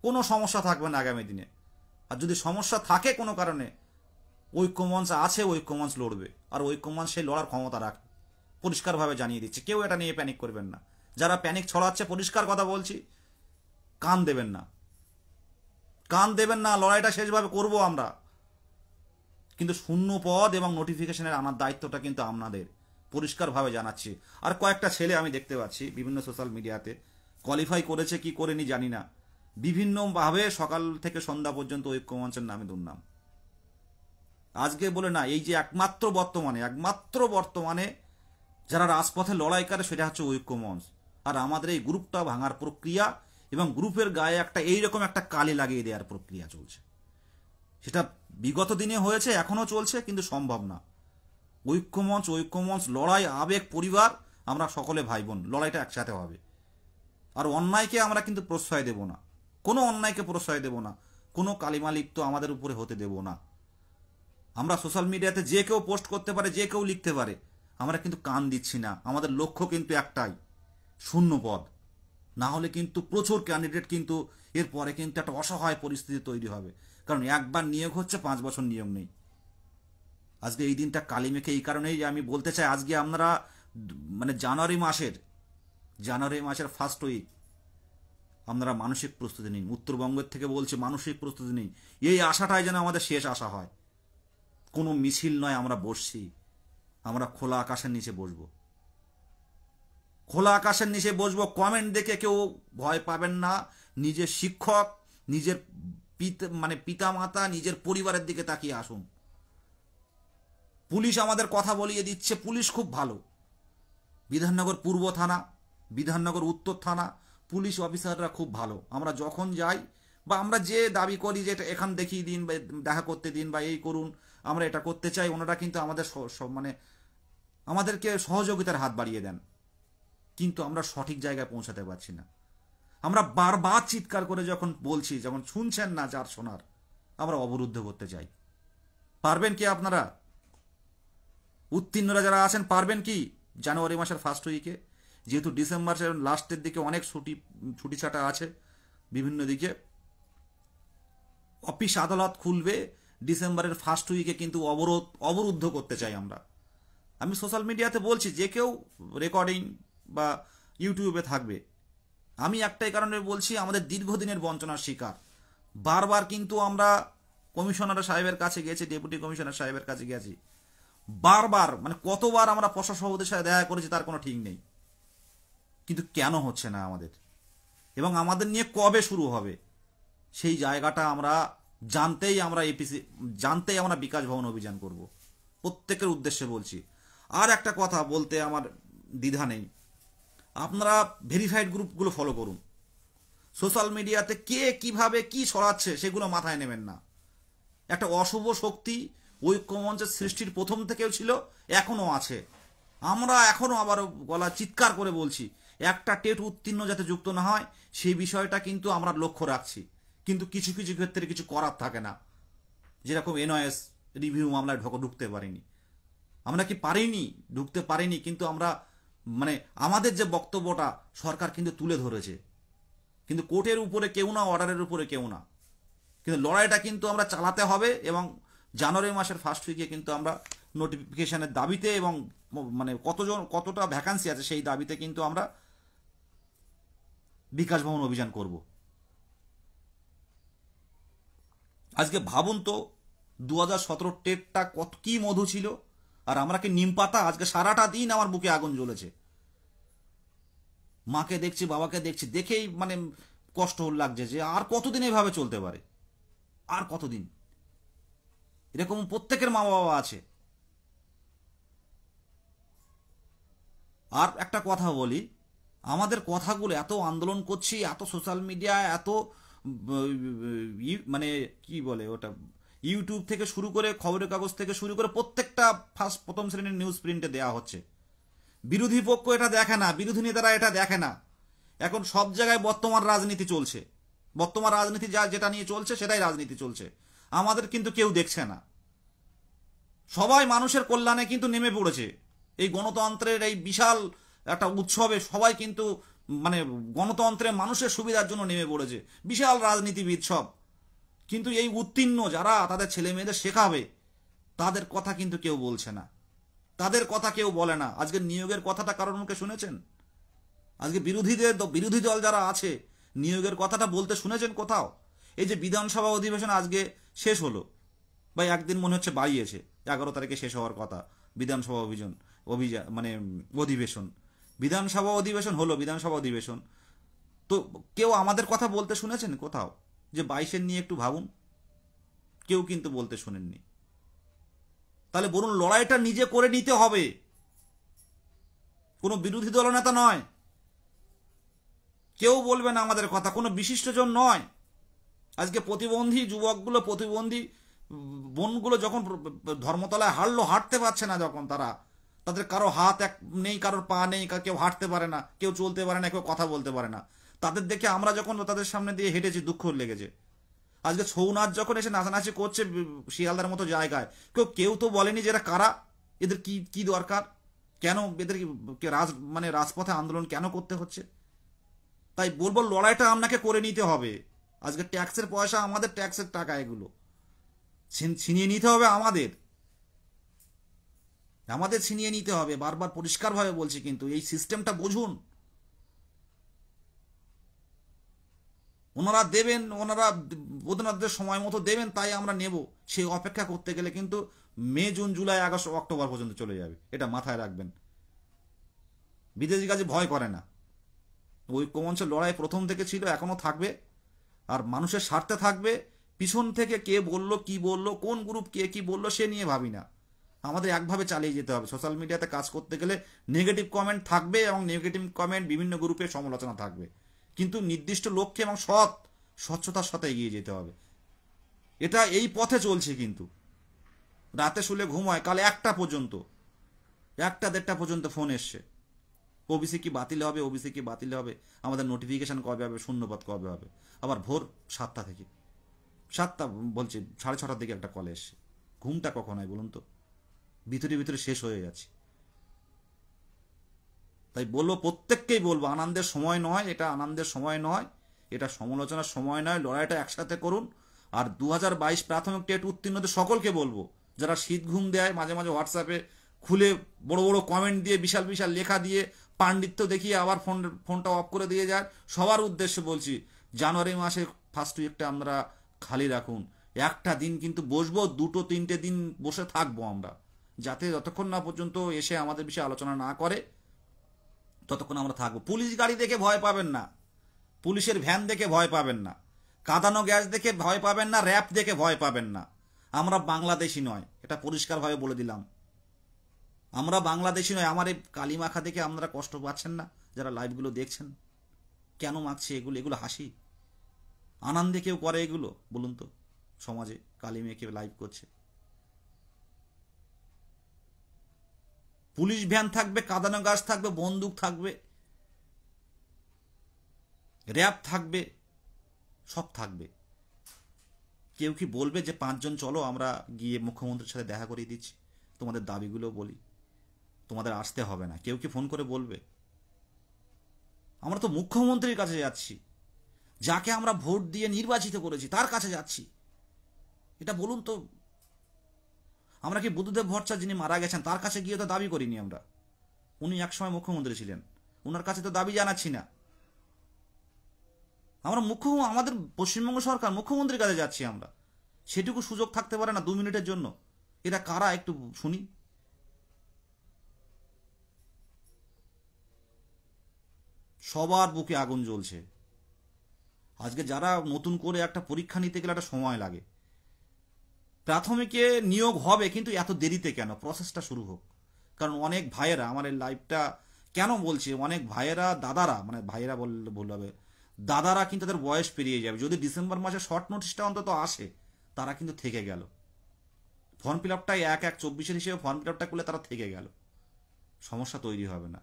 কোনো সমস্যা থাকবে না আগামী দিনে। আর যদি সমস্যা থাকে কোনো কারণে, ঐক্যমঞ্চ আছে, ঐক্যমঞ্চ লড়বে, আর ঐক্যমঞ্চ সেই লড়ার ক্ষমতা রাখে। পরিষ্কারভাবে জানিয়ে দিচ্ছে, কেউ এটা নিয়ে প্যানিক করবেন না। যারা প্যানিক ছড়াচ্ছে, পরিষ্কার কথা বলছি, কান দেবেন না, কান দেবেন না। লড়াইটা শেষভাবে করব আমরা, কিন্তু শূন্য পদ এবং নোটিফিকেশনের আনার দায়িত্বটা কিন্তু আপনাদের, পরিষ্কারভাবে জানাচ্ছি। আর কয়েকটা ছেলে আমি দেখতে পাচ্ছি বিভিন্ন সোশ্যাল মিডিয়াতে, কোয়ালিফাই করেছে কি করেনি জানি না, বিভিন্নভাবে সকাল থেকে সন্ধ্যা পর্যন্ত ঐক্যমঞ্চের নামে দুর্নাম। আজকে বলে না, এই যে একমাত্র বর্তমানে যারা রাজপথে লড়াই করে, সেটা হচ্ছে ঐক্যমঞ্চ। আর আমাদের এই গ্রুপটা ভাঙার প্রক্রিয়া এবং গ্রুপের গায়ে একটা এইরকম একটা কালি লাগিয়ে দেওয়ার প্রক্রিয়া চলছে। সেটা বিগত দিনে হয়েছে, এখনো চলছে, কিন্তু সম্ভব না। ঐক্যমঞ্চ লড়াই, আবেগ, পরিবার, আমরা সকলে ভাই বোন, লড়াইটা একসাথে হবে। আর অন্যায়কে আমরা কিন্তু প্রশ্রয় দেব না, কোনো অন্যায়কে প্রশ্রয় দেব না, কোনো কালিমালিপ্ত আমাদের উপরে হতে দেব না। আমরা সোশ্যাল মিডিয়াতে যে কেউ পোস্ট করতে পারে, যে কেউ লিখতে পারে, আমরা কিন্তু কান দিচ্ছি না। আমাদের লক্ষ্য কিন্তু একটাই, শূন্য পদ। না হলে কিন্তু প্রচুর ক্যান্ডিডেট, কিন্তু এরপরে কিন্তু একটা অসহায় পরিস্থিতি তৈরি হবে। কারণ একবার নিয়োগ হচ্ছে, 5 বছর নিয়োগ নেই। আজকে এই দিনটা কালি মেখে, এই কারণেই আমি বলতে চাই, আজকে আমরা মানে জানুয়ারি মাসের ফার্স্ট উইক, আপনারা মানসিক প্রস্তুতি নিন। উত্তরবঙ্গের থেকে বলছি, মানসিক প্রস্তুতি নিন। এই আশাটাই যেন আমাদের শেষ আশা হয়। কোনো মিছিল নয়, আমরা বসছি, আমরা খোলা আকাশের নিচে বসবো, খোলা আকাশের নিচে বসবো। কমেন্ট দেখে কেউ ভয় পাবেন না। নিজের শিক্ষক, নিজের পিতা মাতা, নিজের পরিবারের দিকে তাকিয়ে আসুন। পুলিশ আমাদের কথা বলিয়ে দিচ্ছে, পুলিশ খুব ভালো। বিধাননগর পূর্ব থানা, বিধাননগর উত্তর থানা, পুলিশ অফিসাররা খুব ভালো। আমরা যখন যাই বা আমরা যে দাবি করি যে এটা এখান দেখিয়ে দিন বা দেখা করতে দিন বা এই করুন, আমরা এটা করতে চাই, ওনারা কিন্তু আমাদের মানে আমাদেরকে সহযোগিতার হাত বাড়িয়ে দেন। কিন্তু আমরা সঠিক জায়গায় পৌঁছাতে পারছি না। আমরা বারবার চিৎকার করে যখন বলছি, যখন শুনছেন না, যার শোনার, আমরা অবরুদ্ধ করতে চাই। পারবেন কি আপনারা? উত্তীর্ণরা যারা আছেন পারবেন কি জানুয়ারি মাসের ফার্স্ট উইকে? যেহেতু ডিসেম্বরের লাস্টের দিকে অনেক ছুটি ছাটা আছে বিভিন্ন দিকে, অফিস আদালত খুলবে, ডিসেম্বরের ফার্স্ট উইকে কিন্তু অবরুদ্ধ করতে চাই আমরা। আমি সোশ্যাল মিডিয়াতে বলছি, যে কেউ রেকর্ডিং বা ইউটিউবে থাকবে, আমি একটাই কারণে বলছি, আমাদের দীর্ঘদিনের বঞ্চনার শিকার। বারবার কিন্তু আমরা কমিশনার সাহেবের কাছে গেছি, ডেপুটি কমিশনার সাহেবের কাছে গেছি, বারবার, মানে কতবার আমরা প্রশাসকদের সাথে দেখা করেছি তার কোনো ঠিক নেই। কিন্তু কেন হচ্ছে না আমাদের, এবং আমাদের নিয়ে কবে শুরু হবে সেই জায়গাটা আমরা জানতেই আমরা বিকাশ ভবন অভিযান করব। প্রত্যেকের উদ্দেশ্যে বলছি। আর একটা কথা বলতে আমার দ্বিধা নেই, আপনারা ভেরিফাইড গ্রুপগুলো ফলো করুন। সোশ্যাল মিডিয়াতে কে কিভাবে কি ছড়াচ্ছে সেগুলো মাথায় নেবেন না। একটা অশুভ শক্তি ঐক্যমঞ্চের সৃষ্টির প্রথম থেকেও ছিল, এখনও আছে। আমরা এখনও আবার গলা চিৎকার করে বলছি, একটা টেট উত্তীর্ণ যাতে যুক্ত না হয় সেই বিষয়টা কিন্তু আমরা লক্ষ্য রাখছি। কিন্তু কিছু কিছু ক্ষেত্রে কিছু করার থাকে না, যেরকম এনওএস রিভিউ মামলায় ঢুকতে পারিনি। আমরা কি পারিনি? ঢুকতে পারিনি, কিন্তু আমরা মানে আমাদের যে বক্তব্যটা সরকার কিন্তু তুলে ধরেছে, কিন্তু কোর্টের উপরে কেউ না, অর্ডারের উপরে কেউ না। কিন্তু লড়াইটা কিন্তু আমরা চালাতে হবে, এবং জানুয়ারি মাসের ফার্স্ট উইকে কিন্তু আমরা নোটিফিকেশনের দাবিতে এবং মানে কতটা ভ্যাকান্সি আছে সেই দাবিতে কিন্তু আমরা বিকাশ ভবন অভিযান করব। আজকে ভাবুন তো, 2017 টেটটা কত কি মধু ছিল, আর আমরা কি নিম পাতা? আজকে সারাটা দিন আমার বুকে আগুন জ্বলেছে। মাকে দেখছি, বাবাকে দেখছি, দেখেই মানে কষ্ট লাগছে যে আর কতদিন এভাবে চলতে পারে, আর কতদিন? এরকম প্রত্যেকের মা বাবা আছে। আর একটা কথা বলি, আমাদের কথাগুলো এত আন্দোলন করছি, এত সোশ্যাল মিডিয়া, এত মানে কি বলে ওটা, ইউটিউব থেকে শুরু করে, খবরের কাগজ থেকে শুরু করে, প্রত্যেকটা প্রথম শ্রেণীর নিউজ প্রিন্টে দেওয়া হচ্ছে। বিরোধী পক্ষ এটা দেখে না, বিরোধী নেতারা এটা দেখে না। এখন সব জায়গায় বর্তমান রাজনীতি চলছে, বর্তমান রাজনীতি যেটা নিয়ে চলছে সেটাই রাজনীতি চলছে। আমাদের কিন্তু কেউ দেখছে না। সবাই মানুষের কল্যাণে কিন্তু নেমে পড়েছে। এই গণতন্ত্রের এই বিশাল একটা উৎসবে সবাই কিন্তু মানে গণতন্ত্রের মানুষের সুবিধার জন্য নেমে পড়েছে, বিশাল রাজনীতিবিদ সব। কিন্তু এই উত্তীর্ণ যারা তাদের ছেলে মেয়েদের শেখাবে, তাদের কথা কিন্তু কেউ বলছে না, তাদের কথা কেউ বলে না। আজকে নিয়োগের কথাটা কারোর মুখে শুনেছেন? আজকে বিরোধী দল যারা আছে, নিয়োগের কথাটা বলতে শুনেছেন কোথাও? এই যে বিধানসভা অধিবেশন আজকে শেষ হলো, বা একদিন মনে হচ্ছে বাড়িয়েছে, 11 তারিখে শেষ হওয়ার কথা বিধানসভা মানে অধিবেশন। বিধানসভা অধিবেশন তো কেউ আমাদের কথা বলতে শুনেছেন কোথাও যে 22-এর নিয়ে একটু ভাবুন? কেউ কিন্তু বলতে শুনেননি। তাহলে বলুন, লড়াইটা নিজে করে নিতে হবে, কোনো বিরোধী দলনেতা নয়, কেউ বলবে না আমাদের কথা, কোনো বিশিষ্টজন নয়। আজকে প্রতিবন্ধী যুবকগুলো, প্রতিবন্ধী বোনগুলো যখন ধর্মতলায় হাঁটতে পারছে না, যখন তাদের কারো হাত নেই, কারোর পা নেই, কেউ হাঁটতে পারে না, কেউ চলতে পারে না, কেউ কথা বলতে পারে না, তাদের দেখে আমরা যখন তাদের সামনে দিয়ে হেঁটেছি দুঃখ লেগেছে। আজকে ছৌ নাচ যখন এসে নাচানাচি করছে শিয়ালদার মতো জায়গায়, কেউ তো বলেনি যে এরা কারা, এদের কি দরকার, কেন এদের মানে রাজপথে আন্দোলন কেন করতে হচ্ছে? তাই বলবো, লড়াইটা আপনাকে করে নিতে হবে। আজকে ট্যাক্সের পয়সা আমাদের, ট্যাক্সের টাকা, এগুলো ছিনিয়ে নিতে হবে আমাদের ছিনিয়ে নিতে হবে। বারবার পরিষ্কারভাবে বলছি, কিন্তু এই সিস্টেমটা বুঝুন। ওনারা দেবেন, ওনাদের সময় মতো দেবেন, তাই আমরা নেব। সেই অপেক্ষা করতে গেলে কিন্তু মে, জুন, জুলাই, আগস্ট, অক্টোবর পর্যন্ত চলে যাবে, এটা মাথায় রাখবেন। বিদেশি কাজে ভয় করে না। ঐক্যমঞ্চের লড়াই প্রথম থেকে ছিল, এখনো থাকবে, আর মানুষের স্বার্থে থাকবে। পিছন থেকে কে বললো, কি বললো, কোন গ্রুপ কে কি বললো সে নিয়ে ভাবি না, আমাদের একভাবে চালিয়ে যেতে হবে। সোশ্যাল মিডিয়াতে কাজ করতে গেলে নেগেটিভ কমেন্ট থাকবে, এবং নেগেটিভ কমেন্ট বিভিন্ন গ্রুপে সমালোচনা থাকবে, কিন্তু নির্দিষ্ট লক্ষ্যে এবং স্বচ্ছতার সাথে এগিয়ে যেতে হবে। এটা এই পথে চলছে। কিন্তু রাতে শুলে ঘুম হয়, কাল 1টা পর্যন্ত, 1টা-1:30 পর্যন্ত ফোন এসছে, ওবিসি কি বাতিল হবে, আমাদের নোটিফিকেশন কবে হবে, শূন্যপদ কবে হবে। আবার ভোর 7টা থেকে 7টা বলছে, 6:30টার দিকে একটা কল এসছে। ঘুমটা কখন হয় বলুন তো? ভিতরে ভিতরে শেষ হয়ে যাচ্ছে। তাই বলবো, প্রত্যেককেই বলবো, আনন্দের সময় নয় এটা, আনন্দের সময় নয় এটা, সমালোচনার সময় নয়, লড়াইটা একসাথে করুন। আর 2022 প্রাথমিক টেট উত্তীর্ণদের সকলকে বলবো, যারা শীত ঘুম দেয় মাঝে মাঝে হোয়াটসঅ্যাপে খুলে বড় বড় কমেন্ট দিয়ে বিশাল বিশাল লেখা দিয়ে পাণ্ডিত্য দেখিয়ে আবার ফোনটা অফ করে দিয়ে যায়, সবার উদ্দেশ্যে বলছি, জানুয়ারি মাসে ফার্স্ট উইকটা আমরা খালি রাখুন। একটা দিন কিন্তু বসবো, 2-3টে দিন বসে থাকবো আমরা, যাতে যতক্ষণ না পর্যন্ত এসে আমাদের বিষয়ে আলোচনা না করে ততক্ষণ আমরা থাকবো। পুলিশ গাড়ি দেখে ভয় পাবেন না, পুলিশের ভ্যান দেখে ভয় পাবেন না, কাঁদানো গ্যাস দেখে ভয় পাবেন না, র্যাপ দেখে ভয় পাবেন না। আমরা বাংলাদেশি নয়, এটা পরিষ্কারভাবে বলে দিলাম, আমরা বাংলাদেশি নয়। আমার এই কালিমাখা দেখে আপনারা কষ্ট পাচ্ছেন না যারা লাইভগুলো দেখছেন? কেন মাখছে এগুলো? এগুলো হাসি আনন্দে কেউ করে এগুলো বলুন তো? সমাজে কালি মেখে লাইভ করছে। পুলিশ ভ্যান থাকবে, কাঁদানো গাছ থাকবে, বন্দুক থাকবে, র্যাব থাকবে, সব থাকবে। কেউ কি বলবে যে 5 জন চলো আমরা গিয়ে মুখ্যমন্ত্রীর সাথে দেখা করিয়ে দিচ্ছি, তোমাদের দাবিগুলো বলি, তোমাদের আসতে হবে না? কেউ কি ফোন করে বলবে? আমরা তো মুখ্যমন্ত্রীর কাছে যাচ্ছি, যাকে আমরা ভোট দিয়ে নির্বাচিত করেছি তার কাছে যাচ্ছি। এটা বলুন তো, আমরা কি বুদ্ধদেব ভট্টাচার্য যিনি মারা গেছেন তার কাছে গিয়ে তো দাবি করিনি আমরা? উনি একসময় মুখ্যমন্ত্রী ছিলেন, ওনার কাছে তো দাবি জানাচ্ছি না। আমরা আমাদের পশ্চিমবঙ্গ সরকার মুখ্যমন্ত্রীর কাছে যাচ্ছি আমরা, সেটুকু সুযোগ থাকতে পারে না 2 মিনিটের জন্য? এরা কারা একটু শুনি। সবার বুকে আগুন জ্বলছে আজকে। যারা নতুন করে একটা পরীক্ষা নিতে গেলে একটা সময় লাগে, প্রাথমিকে নিয়োগ হবে কিন্তু এত দেরিতে কেন? প্রসেসটা শুরু হোক। কারণ অনেক ভাইয়েরা, আমার এই লাইভটা কেন বলছি, অনেক ভাইয়েরা, দাদারা, মানে ভাইয়েরা বললে ভুল হবে, দাদারা কিন্তু তাদের বয়স পেরিয়ে যাবে। যদি ডিসেম্বর মাসে শর্ট নোটিশটা অন্তত আসে, তারা কিন্তু থেকে গেল। ফর্ম ফিল আপটাই 1/1/24 হিসেবে ফর্ম ফিল আপটা করলে তারা থেকে গেল, সমস্যা তৈরি হবে না।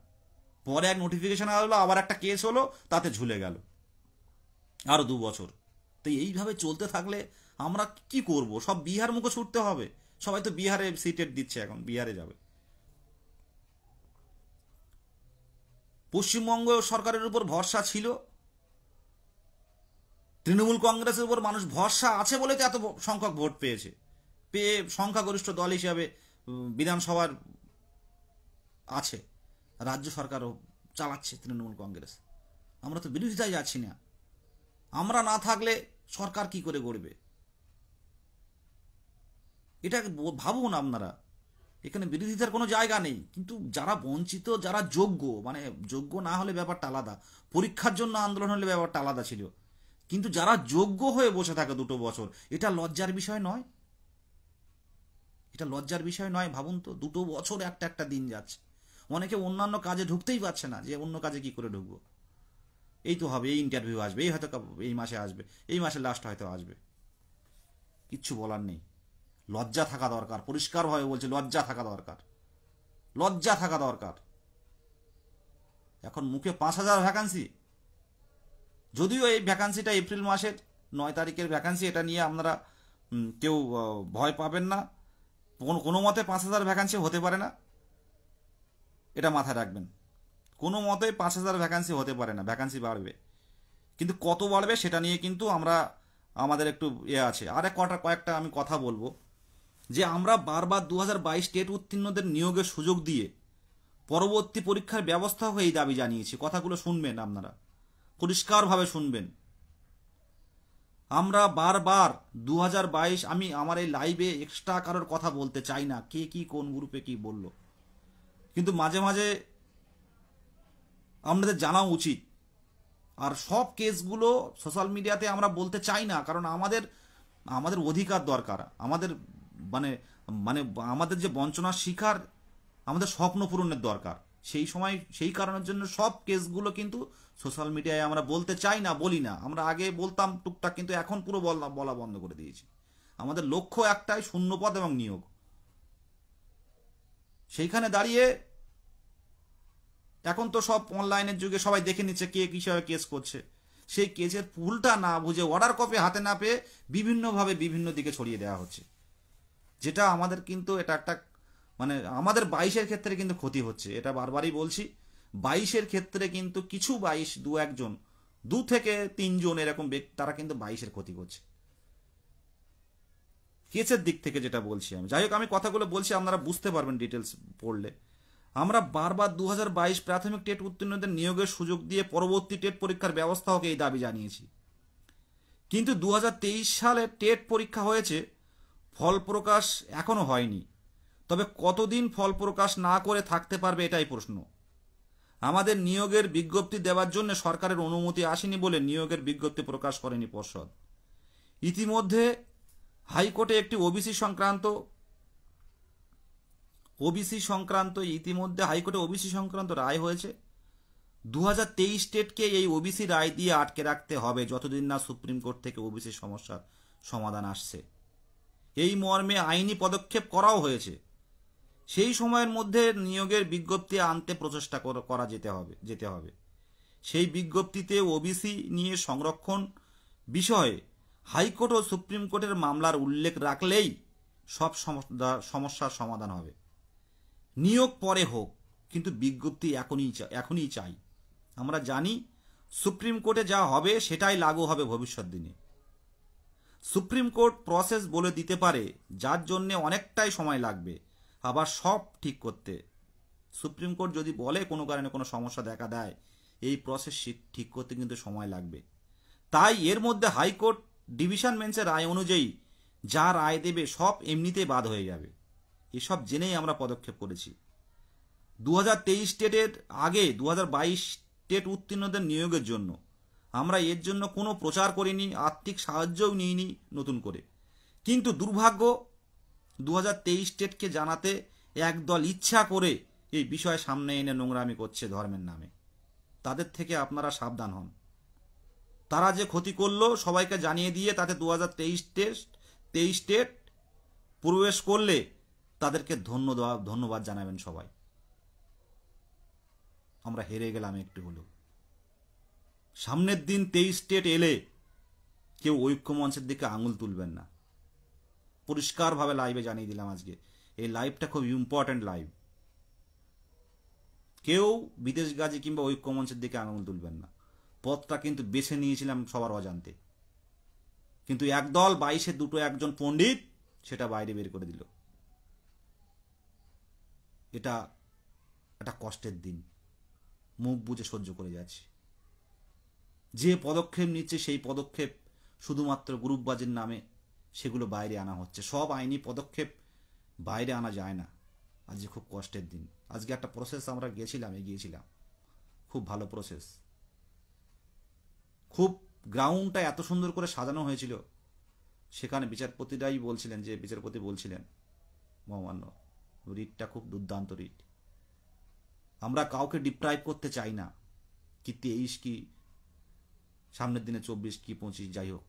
পরে এক নোটিফিকেশন আসলো, আবার একটা কেস হলো, তাতে ঝুলে গেল আরো 2 বছর। তো এইভাবে চলতে থাকলে আমরা কি করব? সব বিহার মুখে ছুটতে হবে। সবাই তো বিহারে সিটেট দিচ্ছে, এখন বিহারে যাবে। পশ্চিমবঙ্গ সরকারের উপর ভরসা ছিল, তৃণমূল কংগ্রেসের উপর মানুষ ভরসা আছে বলে তো এত সংখ্যক ভোট পেয়েছে, পেয়ে সংখ্যাগরিষ্ঠ দল হিসাবে বিধানসভার আছে, রাজ্য সরকারও চালাচ্ছে তৃণমূল কংগ্রেস। আমরা তো বিরোধিতায় যাচ্ছি না। আমরা না থাকলে সরকার কি করে গড়বে? এটা ভাবুন আপনারা। এখানে বিরোধিতার কোনো জায়গা নেই, কিন্তু যারা বঞ্চিত, যারা যোগ্য, মানে যোগ্য না হলে ব্যাপারটা আলাদা, পরীক্ষার জন্য আন্দোলন হলে ব্যাপারটা আলাদা ছিল, কিন্তু যারা যোগ্য হয়ে বসে থাকে 2 বছর, এটা লজ্জার বিষয় নয়? এটা লজ্জার বিষয় নয়? ভাবুন তো, 2 বছর একটা একটা দিন যাচ্ছে, অনেকে অন্যান্য কাজে ঢুকতেই পারছে না, যে অন্য কাজে কি করে ঢুকবো? এই তো হবে, এই ইন্টারভিউ আসবে, এই হয়তো এই মাসে আসবে, এই মাসে লাস্ট হয়তো আসবে, কিচ্ছু বলার নেই। লজ্জা থাকা দরকার, পরিষ্কারভাবে বলছি, লজ্জা থাকা দরকার, লজ্জা থাকা দরকার। এখন মুখে 5,000 ভ্যাকান্সি, যদিও এই ভ্যাকান্সিটা এপ্রিল মাসের 9 তারিখের ভ্যাকান্সি, এটা নিয়ে আপনারা কেউ ভয় পাবেন না। কোনো মতে 5,000 ভ্যাকান্সি হতে পারে না, এটা মাথায় রাখবেন। কোনো মতে 5,000 ভ্যাকান্সি হতে পারে না, ভ্যাকান্সি বাড়বে, কিন্তু কত বাড়বে সেটা নিয়ে কিন্তু আমাদের একটু আছে। আর কয়েকটা আমি কথা বলবো, যে আমরা বারবার 2022 টেট উত্তীর্ণদের নিয়োগের সুযোগ দিয়ে পরবর্তী পরীক্ষার ব্যবস্থা হয়ে এই দাবি জানিয়েছি। কথাগুলো শুনবেন আপনারা, পরিষ্কারভাবে শুনবেন। আমরা বারবার 2022, আমি আমার এই লাইভে এক্সট্রা কারোর কথা বলতে চাই না, কে কি কোন গ্রুপে কি বলল, কিন্তু মাঝে মাঝে আমাদের জানা উচিত। আর সব কেসগুলো সোশ্যাল মিডিয়াতে আমরা বলতে চাই না, কারণ আমাদের অধিকার দরকার, আমাদের মানে মানে আমাদের যে বঞ্চনার শিকার, আমাদের স্বপ্ন পূরণের দরকার। সেই কারণের জন্য সব কেসগুলো কিন্তু সোশ্যাল মিডিয়ায় আমরা বলতে চাই না, বলি না। আমরা আগে বলতাম টুকটাক, কিন্তু এখন পুরো বলা বন্ধ করে দিয়েছি। আমাদের লক্ষ্য একটাই, শূন্যপদ এবং নিয়োগ। সেইখানে দাঁড়িয়ে এখন তো সব অনলাইনের যুগে সবাই দেখে নিচ্ছে কে কিভাবে কেস করছে। সেই কেসের ফুলটা না বুঝে, অর্ডার কপি হাতে না পেয়ে বিভিন্নভাবে বিভিন্ন দিকে ছড়িয়ে দেওয়া হচ্ছে। যেটা আমাদের কিন্তু এটা একটা মানে আমাদের 22-এর ক্ষেত্রে কিন্তু ক্ষতি হচ্ছে, এটা বারবারই বলছি। 22-এর ক্ষেত্রে কিন্তু কিছু 22 দু একজন 2 থেকে 3 জন এরকম ব্যক্তি তারা কিন্তু 22-এর ক্ষতি করছে কেসের দিক থেকে, যেটা বলছি আমি। যাই হোক, আমি কথাগুলো বলছি, আপনারা বুঝতে পারবেন ডিটেলস পড়লে। আমরা বারবার 2022 প্রাথমিক টেট উত্তীর্ণদের নিয়োগের সুযোগ দিয়ে পরবর্তী টেট পরীক্ষার ব্যবস্থা হোক এই দাবি জানিয়েছি, কিন্তু 2023 সালে টেট পরীক্ষা হয়েছে, ফল প্রকাশ এখনো হয়নি। তবে কতদিন ফল প্রকাশ না করে থাকতে পারবে এটাই প্রশ্ন। আমাদের নিয়োগের বিজ্ঞপ্তি দেওয়ার জন্য সরকারের অনুমতি আসেনি বলে নিয়োগের বিজ্ঞপ্তি প্রকাশ করেনি পর্ষদ। ইতিমধ্যে হাইকোর্টে একটি ওবিসি সংক্রান্ত রায় হয়েছে। 2023 টেটকে এই ওবিসি রায় দিয়ে আটকে রাখতে হবে যতদিন না সুপ্রিম কোর্ট থেকে ওবিসি সমস্যার সমাধান আসছে। এই মর্মে আইনি পদক্ষেপ করাও হয়েছে। সেই সময়ের মধ্যে নিয়োগের বিজ্ঞপ্তি আনতে প্রচেষ্টা করা যেতে হবে। সেই বিজ্ঞপ্তিতে ওবিসি নিয়ে সংরক্ষণ বিষয়ে হাইকোর্ট ও সুপ্রিম কোর্টের মামলার উল্লেখ রাখলেই সব সমস্যার সমাধান হবে। নিয়োগ পরে হোক, কিন্তু বিজ্ঞপ্তি এখনই চাই। আমরা জানি সুপ্রিম কোর্টে যা হবে সেটাই লাগু হবে ভবিষ্যৎ দিনে। সুপ্রিম কোর্ট প্রসেস বলে দিতে পারে, যার জন্য অনেকটাই সময় লাগবে আবার সব ঠিক করতে। সুপ্রিম কোর্ট যদি বলে কোনো কারণে কোনো সমস্যা দেখা দেয়, এই প্রসেস ঠিক করতে কিন্তু সময় লাগবে। তাই এর মধ্যে হাইকোর্ট ডিভিশন বেঞ্চের রায় অনুযায়ী যা রায় দেবে সব এমনিতেই বাদ হয়ে যাবে। এসব জেনেই আমরা পদক্ষেপ করেছি। 2023 টেটের আগে 2022 টেট উত্তীর্ণদের নিয়োগের জন্য আমরা এর জন্য কোনো প্রচার করিনি, আর্থিক সাহায্যও নিইনি নতুন করে। কিন্তু দুর্ভাগ্য, 2023 টেটকে জানাতে একদল ইচ্ছা করে এই বিষয় সামনে এনে নোংরামি করছে ধর্মের নামে। তাদের থেকে আপনারা সাবধান হন। তারা যে ক্ষতি করলো সবাইকে জানিয়ে দিয়ে তাতে 2023 টেট প্রবেশ করলে তাদেরকে ধন্যবাদ জানাবেন সবাই। আমরা হেরে গেলাম একটু হলেও। সামনের দিন 23 টেট এলে কেউ ঐক্যমঞ্চের দিকে আঙুল তুলবেন না, পরিষ্কারভাবে লাইভে জানিয়ে দিলাম আজকে। এই লাইভটা খুব ইম্পর্টেন্ট লাইভ। কেউ বিদেশগাজী কিংবা ঐক্যমঞ্চের দিকে আঙুল তুলবেন না। পথটা কিন্তু বেছে নিয়েছিলাম সবার অজান্তে, কিন্তু একদল 22-এ দুটো একজন পণ্ডিত সেটা বাইরে বের করে দিল। এটা একটা কষ্টের দিন, মুখ বুঝে সহ্য করে যাচ্ছি। যে পদক্ষেপ নিচ্ছে সেই পদক্ষেপ শুধুমাত্র গ্রুপবাজির নামে সেগুলো বাইরে আনা হচ্ছে। সব আইনি পদক্ষেপ বাইরে আনা যায় না। আজকে খুব কষ্টের দিন। আজকে একটা প্রসেস আমরা এগিয়েছিলাম, খুব ভালো প্রসেস। খুব গ্রাউন্ডটা এত সুন্দর করে সাজানো হয়েছিল। সেখানে বিচারপতি বলছিলেন মহামান্য রিটটা খুব দুর্দান্ত রিট। আমরা কাউকে ডিপ্রাইভ করতে চাই না, কি 23 কি সামনের দিনে 24 কি 25, যাই হোক,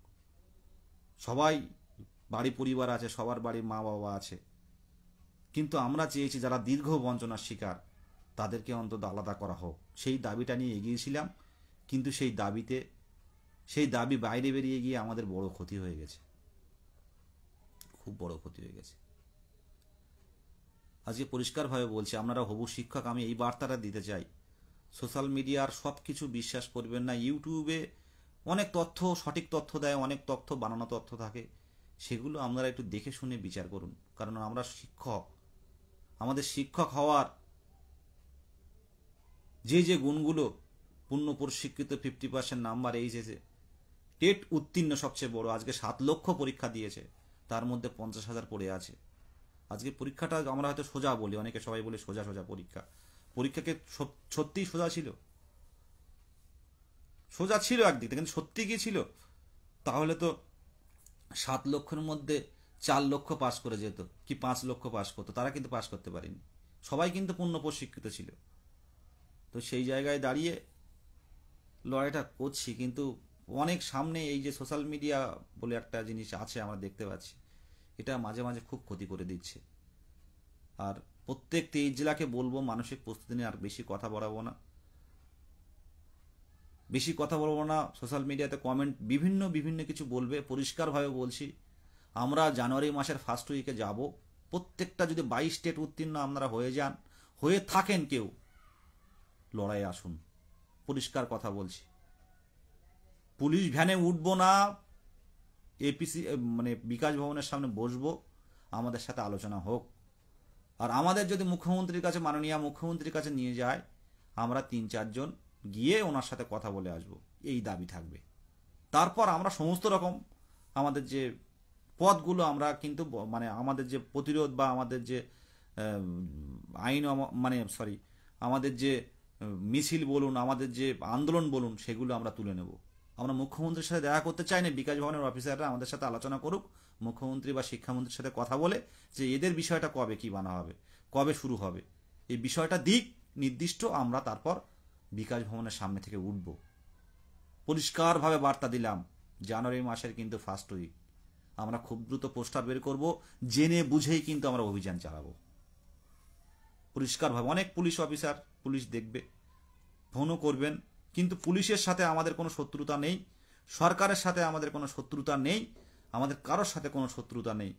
সবাই বাড়ি পরিবার আছে, সবার বাড়ির মা বাবা আছে। কিন্তু আমরা চেয়েছি যারা দীর্ঘ বঞ্চনার শিকার তাদেরকে অন্তত আলাদা করা হোক। সেই দাবিটা নিয়ে এগিয়েছিলাম, কিন্তু সেই দাবি বাইরে বেরিয়ে গিয়ে আমাদের বড় ক্ষতি হয়ে গেছে, খুব বড় ক্ষতি হয়ে গেছে। আজকে পরিষ্কারভাবে বলছি, আপনারা হবু শিক্ষক, আমি এই বার্তাটা দিতে চাই, সোশ্যাল মিডিয়ার সব কিছু বিশ্বাস করবেন না। ইউটিউবে অনেক তথ্য, সঠিক তথ্য দেয়, অনেক তথ্য বানানো তথ্য থাকে, সেগুলো আপনারা একটু দেখে শুনে বিচার করুন। কারণ আমরা শিক্ষক, আমাদের শিক্ষক হওয়ার যে গুণগুলো, পূর্ণ প্রশিক্ষিত 50% নাম্বার, এই যে টেট উত্তীর্ণ সবচেয়ে বড়, আজকে 7 লক্ষ পরীক্ষা দিয়েছে, তার মধ্যে 50,000 পড়ে আছে। আজকে পরীক্ষাটা আমরা হয়তো সোজা বলি, অনেকে সবাই বলে সোজা পরীক্ষাকে সত্যিই সোজা ছিল একদিক থেকে, কিন্তু সত্যি কি ছিল? তাহলে তো 7 লক্ষের মধ্যে 4 লক্ষ পাস করে যেত, কি 5 লক্ষ পাস করতো, তারা কিন্তু পাস করতে পারেনি। সবাই কিন্তু পূর্ণ প্রশিক্ষিত ছিল। তো সেই জায়গায় দাঁড়িয়ে লড়াইটা করছি, কিন্তু অনেক সামনে এই যে সোশ্যাল মিডিয়া বলে একটা জিনিস আছে আমরা দেখতে পাচ্ছি, এটা মাঝে মাঝে খুব ক্ষতি করে দিচ্ছে। আর প্রত্যেক 23 জেলাকে বলবো মানসিক প্রস্তুতি নিয়ে আর বেশি কথা বলবো না। সোশ্যাল মিডিয়াতে কমেন্ট বিভিন্ন কিছু বলবে, পরিষ্কারভাবে বলছি, আমরা জানুয়ারি মাসের ফার্স্ট উইকে যাব। প্রত্যেকটা যদি 22 স্টেট উত্তীর্ণ আপনারা হয়ে যান, হয়ে থাকেন কেউ, লড়াই আসুন। পরিষ্কার কথা বলছি, পুলিশ ভ্যানে উঠবো না, এপিসি মানে বিকাশ ভবনের সামনে বসবো, আমাদের সাথে আলোচনা হোক। আর আমাদের যদি মুখ্যমন্ত্রীর কাছে, মাননীয় মুখ্যমন্ত্রীর কাছে নিয়ে যায়, আমরা 3-4 জন গিয়ে ওনার সাথে কথা বলে আসবো, এই দাবি থাকবে। তারপর আমরা সমস্ত রকম আমাদের যে পথগুলো আমরা কিন্তু মানে আমাদের যে প্রতিরোধ বা আমাদের যে আইন মানে সরি আমাদের যে মিছিল বলুন, আমাদের যে আন্দোলন বলুন, সেগুলো আমরা তুলে নেব। আমরা মুখ্যমন্ত্রীর সাথে দেখা করতে চাই না, বিকাশ ভবনের অফিসাররা আমাদের সাথে আলোচনা করুক, মুখ্যমন্ত্রী বা শিক্ষামন্ত্রীর সাথে কথা বলে যে এদের বিষয়টা কবে কি বানা হবে, কবে শুরু হবে, এই বিষয়টা দিক নির্দিষ্ট, আমরা তারপর বিকাশ ভবনের সামনে থেকে উঠব। পরিষ্কারভাবে বার্তা দিলাম, জানুয়ারি মাসের কিন্তু ফার্স্ট উইক। আমরা খুব দ্রুত পোস্টার বের করব, জেনে বুঝেই কিন্তু আমরা অভিযান চালাবো পরিষ্কারভাবে। অনেক পুলিশ অফিসার, পুলিশ দেখবে, ফোনও করবেন, কিন্তু পুলিশের সাথে আমাদের কোনো শত্রুতা নেই, সরকারের সাথে আমাদের কোনো শত্রুতা নেই, আমাদের কারোর সাথে কোনো শত্রুতা নেই।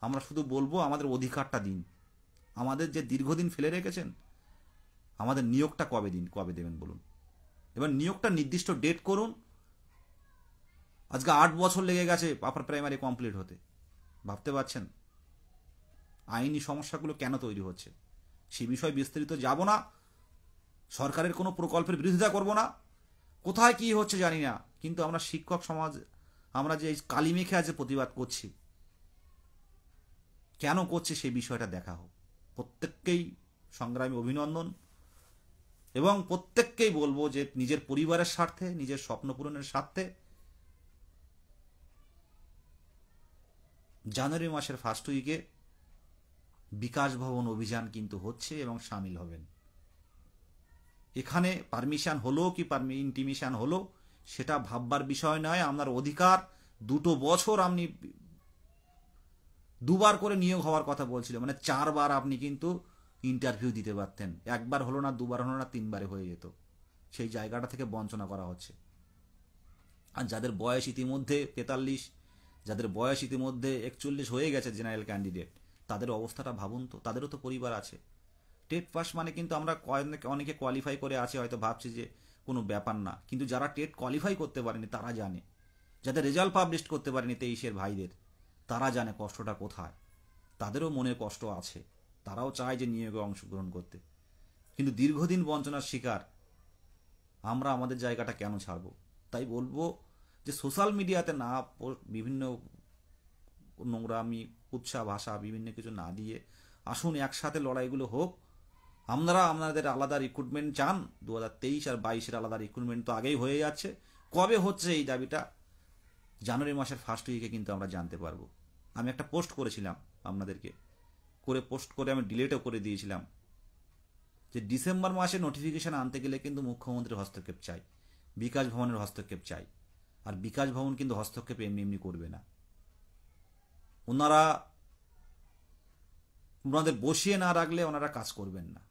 আমরা শুধু বলবো আমাদের অধিকারটা দিন, আমাদের যে দীর্ঘদিন ফেলে রেখেছেন, আমাদের নিয়োগটা কবে দেবেন বলুন। এবার নিয়োগটা নির্দিষ্ট ডেট করুন। আজকে 8 বছর লেগে গেছে আপার প্রাইমারি কমপ্লিট হতে, ভাবতে পারছেন আইনি সমস্যাগুলো কেন তৈরি হচ্ছে? সে বিষয়ে বিস্তারিত যাব না, সরকারের কোনো প্রকল্পের বিরোধিতা করব না, কোথায় কি হচ্ছে জানি না, কিন্তু আমরা শিক্ষক সমাজ, আমরা যে কালি মেখে আজ প্রতিবাদ করছি, কেন করছি সেই বিষয়টা দেখা হোক। প্রত্যেককেই সংগ্রামী অভিনন্দন, এবং প্রত্যেককেই বলবো যে নিজের পরিবারের স্বার্থে, নিজের স্বপ্ন পূরণের স্বার্থে জানুয়ারি মাসের ফার্স্ট উইকে বিকাশ ভবন অভিযান কিন্তু হচ্ছে, এবং সামিল হবেন। এখানে পারমিশন হলো কি ইন্টিমিশন হলো সেটা ভাববার বিষয় নয়। আপনার অধিকার, 2 বছর আপনি 2বার করে নিয়োগ হওয়ার কথা বলছিল, মানে 4বার আপনি কিন্তু ইন্টারভিউ দিতে পারতেন। 1বার হলো না, 2বার হলো না, 3বারে হয়ে যেত। সেই জায়গাটা থেকে বঞ্চনা করা হচ্ছে। আর যাদের বয়স ইতিমধ্যে 43, যাদের বয়স ইতিমধ্যে 41 হয়ে গেছে জেনারেল ক্যান্ডিডেট, তাদের অবস্থাটা ভাবুন তো। তাদেরও তো পরিবার আছে। টেট পাস মানে কিন্তু আমরা অনেকে কোয়ালিফাই করে আছে, হয়তো ভাবছি যে কোনো ব্যাপার না, কিন্তু যারা টেট কোয়ালিফাই করতে পারেনি তারা জানে, যাদের রেজাল্ট পাবলিশ করতে পারেনি 23-এর ভাইদের, তারা জানে কষ্টটা কোথায়। তাদেরও মনের কষ্ট আছে, তারাও চায় যে নিয়োগে অংশগ্রহণ করতে, কিন্তু দীর্ঘদিন বঞ্চনার শিকার আমরা আমাদের জায়গাটা কেন ছাড়ব? তাই বলবো যে সোশ্যাল মিডিয়াতে না বিভিন্ন নোংরামি, উৎসাহ ভাষা, বিভিন্ন কিছু না দিয়ে আসুন একসাথে লড়াইগুলো হোক। আপনারা আপনাদের আলাদা রিক্রুটমেন্ট চান, 2023 আর 22-এর আলাদা রিক্রুটমেন্ট তো আগেই হয়ে যাচ্ছে। কবে হচ্ছে এই দাবিটা জানুয়ারি মাসের ফার্স্ট উইকে কিন্তু আমরা জানতে পারবো। আমি একটা পোস্ট করেছিলাম আপনাদেরকে, পোস্ট করে আমি ডিলেটও করে দিয়েছিলাম যে ডিসেম্বর মাসে নোটিফিকেশন আনতে গেলে কিন্তু মুখ্যমন্ত্রীর হস্তক্ষেপ চাই, বিকাশ ভবনের হস্তক্ষেপ চাই। আর বিকাশ ভবন কিন্তু হস্তক্ষেপ এমনি এমনি করবে না। ওনাদের বসিয়ে না রাখলে ওনারা কাজ করবেন না।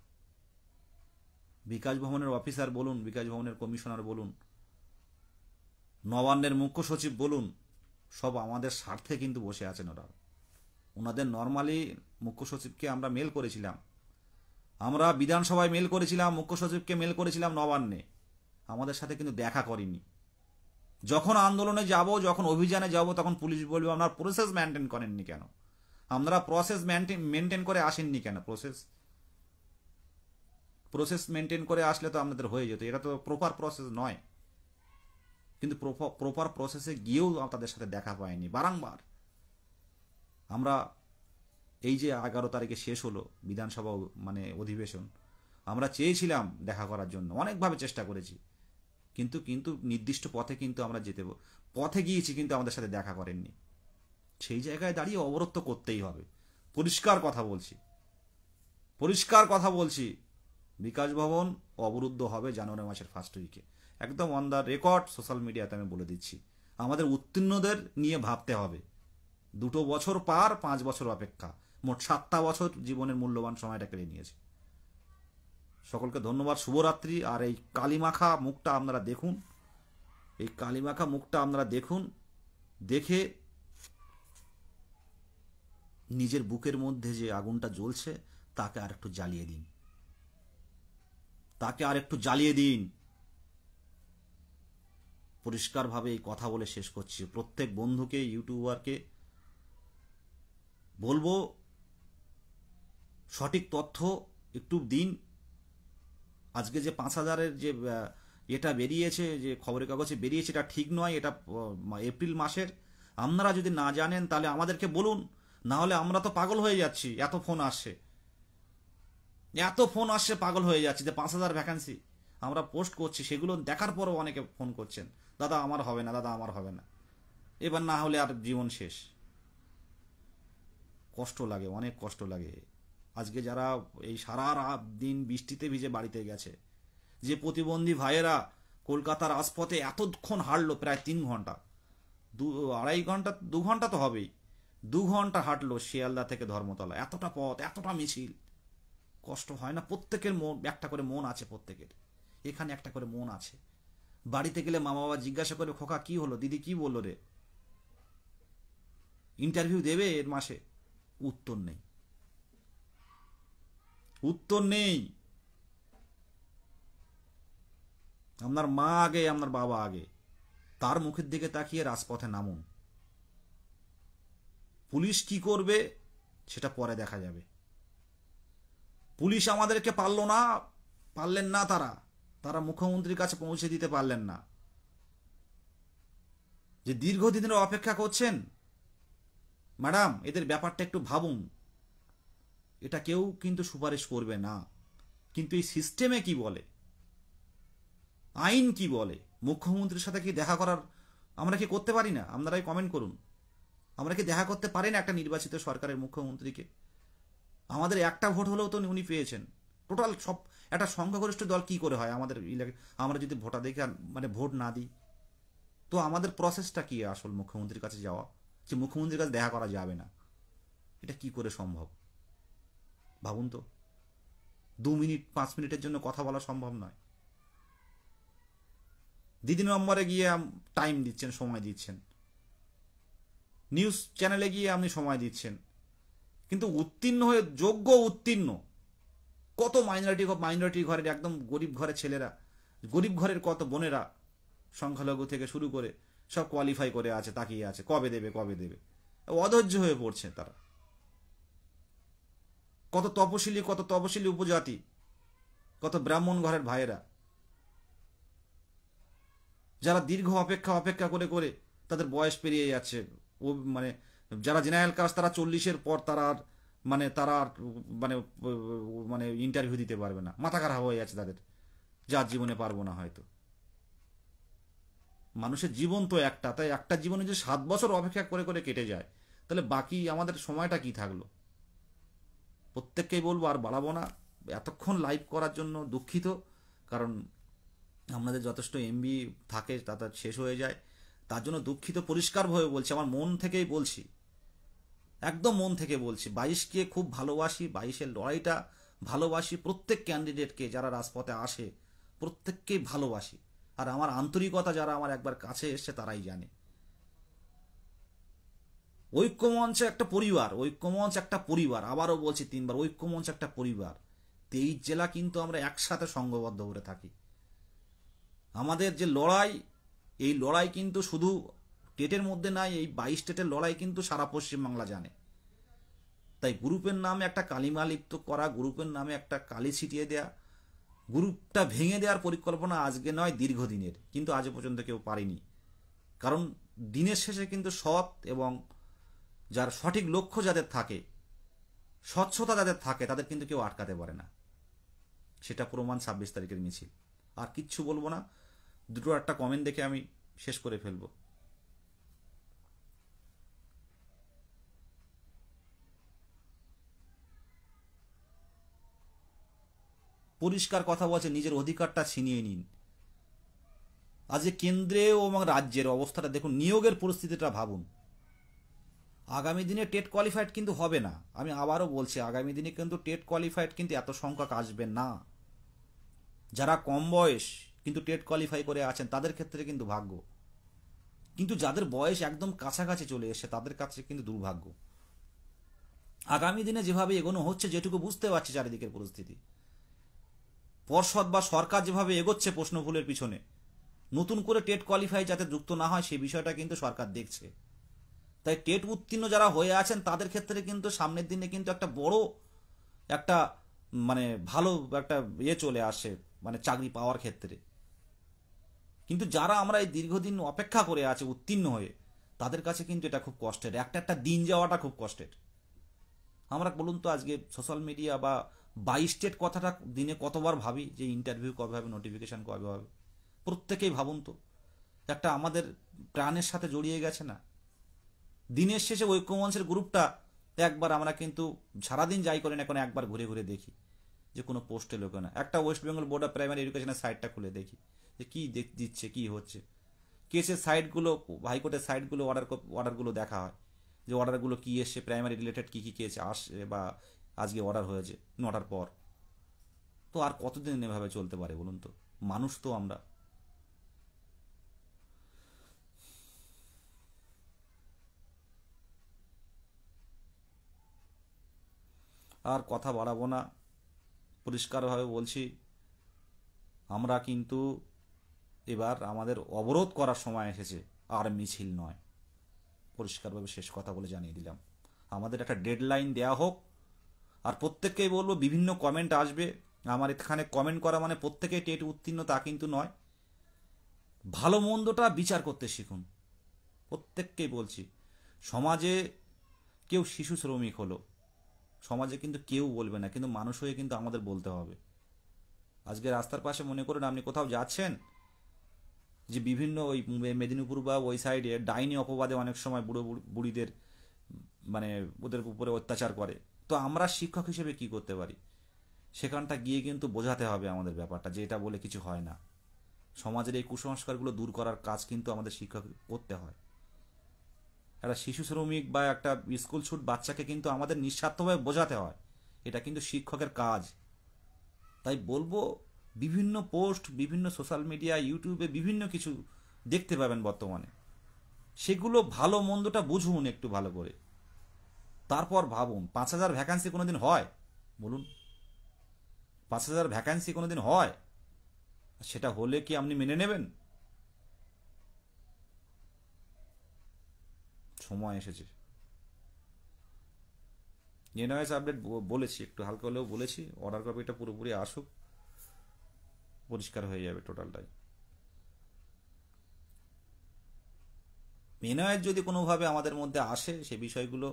বিকাশ ভবনের অফিসার বলুন, বিকাশ ভবনের কমিশনার বলুন, নবান্নের মুখ্য সচিব বলুন, সব আমাদের স্বার্থে কিন্তু বসে আছেন ওরা। ওনাদের নর্মালি মুখ্য সচিবকে আমরা মেল করেছিলাম, আমরা বিধানসভায় মেল করেছিলাম, মুখ্য সচিবকে মেল করেছিলাম নবান্নে, আমাদের সাথে কিন্তু দেখা করেনি। যখন আন্দোলনে যাব, যখন অভিযানে যাব, তখন পুলিশ বলবে আপনারা প্রসেস মেনটেন করেননি কেন, আপনারা প্রসেস মেনটেন করে আসেননি কেন। প্রসেস মেনটেন করে আসলে তো আপনাদের হয়ে যেত, এটা তো প্রপার প্রসেস নয়। কিন্তু প্রপার প্রসেসে গিয়েও তাদের সাথে দেখা পায়নি বারংবার। আমরা এই যে 11 তারিখে শেষ হলো বিধানসভা মানে অধিবেশন, আমরা চেয়েছিলাম দেখা করার জন্য, অনেকভাবে চেষ্টা করেছি, কিন্তু নির্দিষ্ট পথে কিন্তু আমরা পথে গিয়েছি, কিন্তু আমাদের সাথে দেখা করেননি। সেই জায়গায় দাঁড়িয়ে অবরোধ তো করতেই হবে। পরিষ্কার কথা বলছি, বিকাশ ভবন অবরুদ্ধ হবে জানুয়ারি মাসের ফার্স্ট উইকে, একদম অন দ্য রেকর্ড। সোশ্যাল মিডিয়াতে আমি বলে দিচ্ছি, আমাদের উত্তীর্ণদের নিয়ে ভাবতে হবে। 2 বছর পার, 5 বছর অপেক্ষা, মোট 7টা বছর জীবনের মূল্যবান সময়টা কেড়ে নিয়েছে। সকলকে ধন্যবাদ, শুভরাত্রি। আর এই কালিমাখা মুখটা আপনারা দেখুন, এই কালিমাখা মুখটা আপনারা দেখুন, দেখে নিজের বুকের মধ্যে যে আগুনটা জ্বলছে তাকে আরেকটু জ্বালিয়ে দিন, তাকে আরেকটু জ্বালিয়ে দিন। পরিষ্কারভাবে এই কথা বলে শেষ করছি। প্রত্যেক বন্ধুকে, ইউটিউবারকে বলবো, সঠিক তথ্য একটু দিন। আজকে যে 5,000-এর যে এটা বেরিয়েছে, যে খবরের কাগজে বেরিয়েছে, এটা ঠিক নয়। এটা এপ্রিল মাসের। আপনারা যদি না জানেন তাহলে আমাদেরকে বলুন, না হলে আমরা তো পাগল হয়ে যাচ্ছি। এত ফোন আসছে, পাগল হয়ে যাচ্ছি যে 5,000 ভ্যাকান্সি আমরা পোস্ট করছি, সেগুলো দেখার পরও অনেকে ফোন করছেন, দাদা আমার হবে না, দাদা আমার হবে না, এবার না হলে আর জীবন শেষ। কষ্ট লাগে, অনেক কষ্ট লাগে। আজকে যারা এই সারা রাত দিন বৃষ্টিতে ভিজে বাড়িতে গেছে, যে প্রতিবন্ধী ভাইয়েরা কলকাতার রাজপথে এতক্ষণ হাঁটলো, প্রায় 3 ঘন্টা, 2-2.5 ঘন্টা, 2 ঘন্টা তো হবেই, 2 ঘন্টা হাঁটলো শিয়ালদা থেকে ধর্মতলা, এতটা পথ, এতটা মিছিল। কষ্ট হয় না? প্রত্যেকের মন, একটা করে মন আছে প্রত্যেকের, এখানে একটা করে মন আছে। বাড়িতে গেলে মা বাবা জিজ্ঞাসা করে, খোকা কি হলো, দিদি কি বললো রে, ইন্টারভিউ দেবে এর মাসে? উত্তর নেই, উত্তর নেই। আপনার মা আগে, আপনার বাবা আগে, তার মুখের দিকে তাকিয়ে রাজপথে নামুন। পুলিশ কি করবে সেটা পরে দেখা যাবে। পুলিশ আমাদেরকে পারলেন না, তারা মুখ্যমন্ত্রীর কাছে পৌঁছে দিতে পারলেন না। যে দীর্ঘদিনের অপেক্ষা করছেন, ম্যাডাম এদের ব্যাপারটা একটু ভাবুন। এটা কেউ কিন্তু সুপারিশ করবে না, কিন্তু এই সিস্টেমে কি বলে, আইন কি বলে, মুখ্যমন্ত্রীর সাথে কি দেখা করার আমরা কি করতে পারি না? আপনারাই কমেন্ট করুন। আমরা কি দেখা করতে পারি না একটা নির্বাচিত সরকারের মুখ্যমন্ত্রীকে? আমাদের একটা ভোট হলেও তো উনি পেয়েছেন। টোটাল সব একটা সংখ্যাগরিষ্ঠ দল কি করে হয় আমাদের আমরা যদি ভোটাধিকার মানে ভোট না দিই, তো আমাদের প্রসেসটা কি আসল মুখ্যমন্ত্রীর কাছে যাওয়া, যে মুখ্যমন্ত্রীর কাছে দেখা করা যাবে না, এটা কি করে সম্ভব? ভাবুন তো, 2 মিনিট 5 মিনিটের জন্য কথা বলা সম্ভব নয়। দিদি নম্বরে গিয়ে টাইম দিচ্ছেন, সময় দিচ্ছেন, নিউজ চ্যানেলে গিয়ে আপনি সময় দিচ্ছেন, কিন্তু উত্তীর্ণ হয়ে, যোগ্য উত্তীর্ণ কত মাইনরিটি ঘরের, একদম গরিব ঘরের ছেলেরা, গরিব ঘরের কত বোনেরা, সংখ্যালঘু থেকে শুরু করে সব কোয়ালিফাই করে আছে, তাকিয়ে আছে কবে দেবে, কবে দেবে। অধৈর্য হয়ে পড়ছে তারা। কত তপশিলি উপজাতি, কত ব্রাহ্মণ ঘরের ভাইয়েরা, যারা দীর্ঘ অপেক্ষা করে করে তাদের বয়স পেরিয়ে যাচ্ছে। ও মানে যারা জেনারেল কাস্ট, তারা 40-এর পর তারা আর মানে ইন্টারভিউ দিতে পারবে না, মাথা খারাপ হয়ে যাচ্ছে তাদের, যার জীবনে পারবো না হয়তো। মানুষের জীবন তো একটা, তাই একটা জীবনে যদি 7 বছর অপেক্ষা করে করে কেটে যায়, তাহলে বাকি আমাদের সময়টা কি থাকলো? প্রত্যেককেই বলবো, আর বাড়াবো না। এতক্ষণ লাইভ করার জন্য দুঃখিত, কারণ আপনাদের যথেষ্ট এমবি থাকে, তা শেষ হয়ে যায়, তার জন্য দুঃখিত। পরিষ্কারভাবে বলছি, আমার মন থেকেই বলছি, একদম মন থেকে বলছি। 22কে খুব ভালোবাসি, 22-এর লড়াইটা ভালোবাসি, প্রত্যেক ক্যান্ডিডেটকে যারা রাজপথে আসে প্রত্যেককেই ভালোবাসি। আর আমার আন্তরিকতা যারা আমার একবার কাছে এসছে তারাই জানে। ঐক্যমঞ্চ একটা পরিবার, আবারও বলছি 3বার, ঐক্যমঞ্চ একটা পরিবার। 23 জেলা কিন্তু আমরা একসাথে সংঘবদ্ধ করে থাকি। আমাদের যে লড়াই, এই লড়াই কিন্তু শুধু টেটের মধ্যে নাই, এই 22 স্টেটের লড়াই কিন্তু সারা পশ্চিমবাংলা জানে। তাই গ্রুপের নামে একটা কালিমা লিপ্ত করা, গ্রুপের নামে একটা কালি ছিটিয়ে দেয়া, গ্রুপটা ভেঙে দেওয়ার পরিকল্পনা আজকে নয়, দীর্ঘদিনের, কিন্তু আজ পর্যন্ত কেউ পারেনি। কারণ দিনের শেষে কিন্তু সৎ এবং যার সঠিক লক্ষ্য যাদের থাকে, স্বচ্ছতা যাদের থাকে, তাদের কিন্তু কেউ আটকাতে পারে না। সেটা প্রমাণ 26 তারিখের মিছিল। আর কিচ্ছু বলবো না, দুটো একটা কমেন্ট দেখে আমি শেষ করে ফেলবো। পরিষ্কার কথা বলছে, নিজের অধিকারটা ছিনিয়ে নিন। আজকে কেন্দ্রে এবং রাজ্যের অবস্থাটা দেখুন, নিয়োগের পরিস্থিতিটা ভাবুন। আগামী দিনে টেট কোয়ালিফাইড কিন্তু হবে না, আমি আবারও বলছি, আগামী দিনে কিন্তু টেট কোয়ালিফাইড কিন্তু এত সংখ্যক আসবে না। যারা কম বয়স কিন্তু টেট কোয়ালিফাই করে আছেন তাদের ক্ষেত্রে কিন্তু ভাগ্য, কিন্তু যাদের বয়স একদম কাছাকাছি চলে এসে তাদের কাছে কিন্তু দুর্ভাগ্য। আগামী দিনে যেভাবে এগোনো হচ্ছে, যেটুকু বুঝতে পারছি চারিদিকের পরিস্থিতি, পর্ষদ বা সরকার যেভাবে এগোচ্ছে প্রশ্নভুলের পিছনে, নতুন করে টেট কোয়ালিফাই যাতে যুক্ত না হয় সেই বিষয়টা কিন্তু সরকার দেখছে। তাই টেট উত্তীর্ণ যারা হয়ে আছেন তাদের ক্ষেত্রে কিন্তু সামনের দিনে কিন্তু একটা বড় একটা মানে ভালো একটা চলে আসে মানে চাকরি পাওয়ার ক্ষেত্রে। কিন্তু যারা আমরা এই দীর্ঘদিন অপেক্ষা করে আছে উত্তীর্ণ হয়ে, তাদের কাছে কিন্তু এটা খুব কষ্টের, একটা দিন যাওয়াটা খুব কষ্টের। আমরা বলুন তো আজকে সোশ্যাল মিডিয়া বা 22 স্টেট কথাটা দিনে কতবার ভাবি যে ইন্টারভিউ কবে হবে, নোটিফিকেশন কবে হবে। প্রত্যেকেই ভাবুন তো, একটা আমাদের প্রাণের সাথে জড়িয়ে গেছে না। দিনের শেষে ঐক্যমঞ্চের গ্রুপটা একবার আমরা কিন্তু সারাদিন যাই করি না এখন একবার ঘুরে ঘুরে দেখি যে কোনো পোস্টে লোক না, একটা West Bengal board of primary এডুকেশনের সাইটটা খুলে দেখি যে কী দিচ্ছে কী হচ্ছে। কেসের সাইটগুলো, হাইকোর্টের সাইটগুলো, অর্ডারগুলো দেখা হয় যে অর্ডারগুলো কী এসছে, প্রাইমারি রিলেটেড কী কী কেস আসে বা আজকে অর্ডার হয়েছে 9টার পর। তো আর কতদিন এভাবে চলতে পারে বলুন তো, মানুষ তো আমরা। আর কথা বাড়াবো না, পরিষ্কারভাবে বলছি, আমরা কিন্তু এবার আমাদের অবরোধ করার সময় এসেছে, আর মিছিল নয়। পরিষ্কারভাবে শেষ কথা বলে জানিয়ে দিলাম, আমাদের একটা ডেডলাইন দেয়া হোক। আর প্রত্যেককেই বলবো, বিভিন্ন কমেন্ট আসবে, আমার এখানে কমেন্ট করা মানে প্রত্যেকেই টেট উত্তীর্ণ তা কিন্তু নয়। ভালো মন্দটা বিচার করতে শিখুন। প্রত্যেককেই বলছি, সমাজে কেউ শিশু শ্রমিক হলো, সমাজে কিন্তু কেউ বলবে না, কিন্তু মানুষ হয়ে কিন্তু আমাদের বলতে হবে। আজকে রাস্তার পাশে মনে করুন আপনি কোথাও যাচ্ছেন, যে বিভিন্ন ওই মেদিনীপুর বা ওই সাইডে ডাইনি অপবাদে অনেক সময় বুড়ো বুড়িদের মানে ওদের উপরে অত্যাচার করে। তো আমরা শিক্ষক হিসেবে কি করতে পারি, সেখানটা গিয়ে কিন্তু বোঝাতে হবে আমাদের ব্যাপারটা, যে এটা বলে কিছু হয় না। সমাজের এই কুসংস্কারগুলো দূর করার কাজ কিন্তু আমাদের শিক্ষক করতে হয়। একটা শিশু শ্রমিক বা একটা স্কুল ছুট বাচ্চাকে কিন্তু আমাদের নিঃস্বার্থভাবে বোঝাতে হয়, এটা কিন্তু শিক্ষকের কাজ। তাই বলবো, বিভিন্ন পোস্ট, বিভিন্ন সোশ্যাল মিডিয়া, ইউটিউবে বিভিন্ন কিছু দেখতে পাবেন বর্তমানে, সেগুলো ভালো মন্দটা বুঝুন একটু ভালো করে, তারপর ভাবুন। 5,000 ভ্যাকান্সি কোনোদিন হয় বলুন? 5,000 ভ্যাকান্সি কোনোদিন হয়? সেটা হলে কি আপনি মেনে নেবেন? সময় এসেছে। এনওএস আপডেট বলেছি, একটু হালকা হলেও বলেছি, অর্ডার কপিটা পুরোপুরি আসুক, পরিষ্কার হয়ে যাবে টোটালটাই। এনওএস যদি কোনোভাবে আমাদের মধ্যে আসে, সে বিষয়গুলো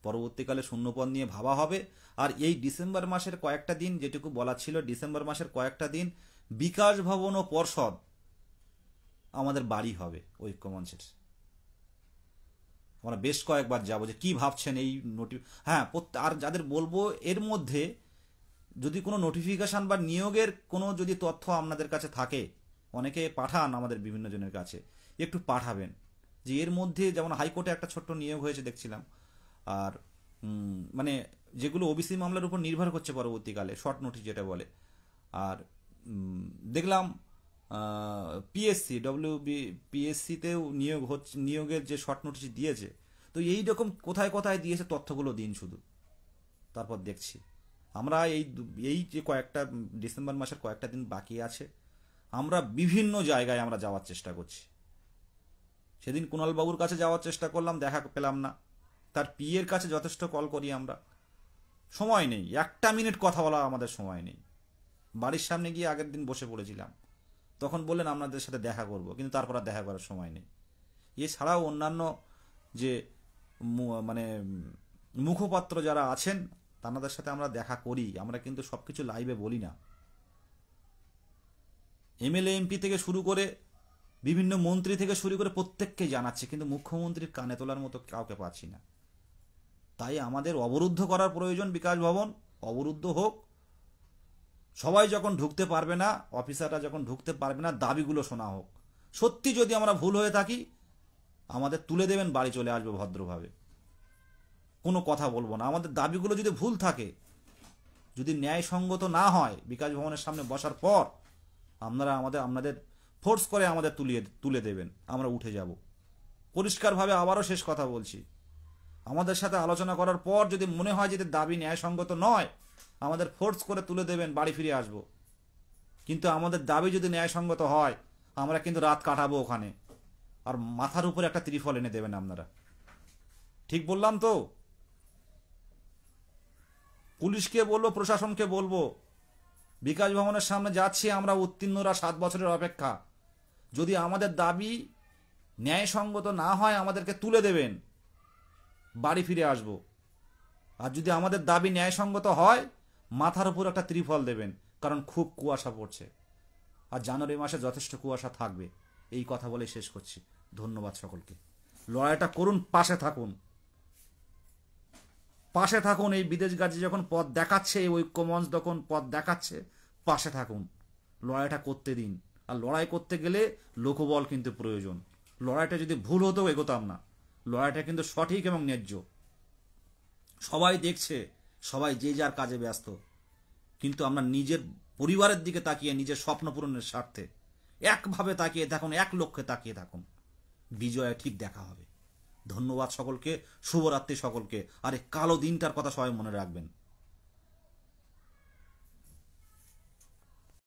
পরবর্তীকালে শূন্যপদ নিয়ে ভাবা হবে। আর এই ডিসেম্বর মাসের কয়েকটা দিন, যেটুকু বলা ছিল, ডিসেম্বর মাসের কয়েকটা দিন বিকাশ ভবন ও পর্ষদ আমাদের বাড়ি হবে ঐক্যমঞ্চের। আমরা বেশ কয়েকবার যাবো যে কি ভাবছেন এই হ্যাঁ। আর যাদের বলবো, এর মধ্যে যদি কোনো নোটিফিকেশন বা নিয়োগের কোনো যদি তথ্য আপনাদের কাছে থাকে, অনেকে পাঠান আমাদের বিভিন্ন জনের কাছে, একটু পাঠাবেন। যে এর মধ্যে যেমন হাইকোর্টে একটা ছোট্ট নিয়োগ হয়েছে দেখছিলাম, আর মানে যেগুলো ওবিসি মামলার উপর নির্ভর করছে পরবর্তীকালে, শর্ট নোটিশ যেটা বলে। আর দেখলাম পিএসসি পিএসসিতেও নিয়োগ হচ্ছে, নিয়োগের যে শর্ট নোটিশ দিয়েছে। তো এই রকম কোথায় কোথায় দিয়েছে তথ্যগুলো দিন শুধু, তারপর দেখছি। আমরা এই যে কয়েকটা ডিসেম্বর মাসের কয়েকটা দিন বাকি আছে, আমরা বিভিন্ন জায়গায় আমরা যাওয়ার চেষ্টা করছি। সেদিন কুণালবাবুর কাছে যাওয়ার চেষ্টা করলাম, দেখা পেলাম না। তার পিএর কাছে যথেষ্ট কল করি আমরা, সময় নেই, একটা মিনিট কথা বলা আমাদের সময় নেই। বাড়ির সামনে গিয়ে আগের দিন বসে পড়েছিলাম, তখন বললেন আপনাদের সাথে দেখা করব, কিন্তু তারপর আর দেখা করার সময় নেই। এছাড়াও অন্যান্য যে মানে মুখপাত্র যারা আছেন, তাদের সাথে আমরা দেখা করি, আমরা কিন্তু সব কিছু লাইভে বলি না। এমএলএ এমপি থেকে শুরু করে বিভিন্ন মন্ত্রী থেকে শুরু করে প্রত্যেককে জানাচ্ছে, কিন্তু মুখ্যমন্ত্রীর কানে তোলার মতো কাউকে পাচ্ছি না। তাই আমাদের অবরুদ্ধ করার প্রয়োজন, বিকাশ ভবন অবরুদ্ধ হোক। সবাই যখন ঢুকতে পারবে না, অফিসাররা যখন ঢুকতে পারবে না, দাবিগুলো শোনা হোক। সত্যি যদি আমরা ভুল হয়ে থাকি, আমাদের তুলে দেবেন, বাড়ি চলে আসবে ভদ্রভাবে, কোনো কথা বলবো না। আমাদের দাবিগুলো যদি ভুল থাকে, যদি ন্যায়সঙ্গত না হয়, বিকাশ ভবনের সামনে বসার পর আপনারা আপনাদের ফোর্স করে আমাদের তুলে দেবেন, আমরা উঠে যাব। পরিষ্কারভাবে আবারও শেষ কথা বলছি, আমাদের সাথে আলোচনা করার পর যদি মনে হয় যে দাবি ন্যায়সঙ্গত নয়, আমাদের ফোর্স করে তুলে দেবেন, বাড়ি ফিরে আসব। কিন্তু আমাদের দাবি যদি ন্যায়সঙ্গত হয়, আমরা কিন্তু রাত কাটাবো ওখানে, আর মাথার উপরে একটা ত্রিফল এনে দেবেন আপনারা। ঠিক বললাম তো? পুলিশকে বলবো, প্রশাসনকে বলবো, বিকাশ ভবনের সামনে যাচ্ছি আমরা উত্তীর্ণরা 7 বছরের অপেক্ষা। যদি আমাদের দাবি ন্যায়সঙ্গত না হয় আমাদেরকে তুলে দেবেন, বাড়ি ফিরে আসব। আর যদি আমাদের দাবি ন্যায়সঙ্গত হয়, মাথার উপর একটা ত্রিফল দেবেন, কারণ খুব কুয়াশা পড়ছে, আর জানুয়ারি মাসে যথেষ্ট কুয়াশা থাকবে। এই কথা বলে শেষ করছি। ধন্যবাদ সকলকে। লড়াইটা করুন, পাশে থাকুন, পাশে থাকুন। এই বিদেশগাজী যখন পথ দেখাচ্ছে, এই ঐক্যমঞ্চ যখন পথ দেখাচ্ছে, পাশে থাকুন, লড়াইটা করতে দিন। আর লড়াই করতে গেলে লোকবল কিন্তু প্রয়োজন। লড়াইটা যদি ভুল হতো এগোতাম না। লড়াইটা কিন্তু সঠিক এবং ন্যায্য। সবাই দেখছে, সবাই যে যার কাজে ব্যস্ত, কিন্তু আমরা নিজের পরিবারের দিকে তাকিয়ে, নিজের স্বপ্ন পূরণের স্বার্থে একভাবে তাকিয়ে থাকুন, এক লক্ষ্যে তাকিয়ে থাকুন। বিজয় ঠিক দেখা হবে। ধন্যবাদ সকলকে, শুভরাত্রি সকলকে। আর এই কালো দিনটার কথা সবাই মনে রাখবেন।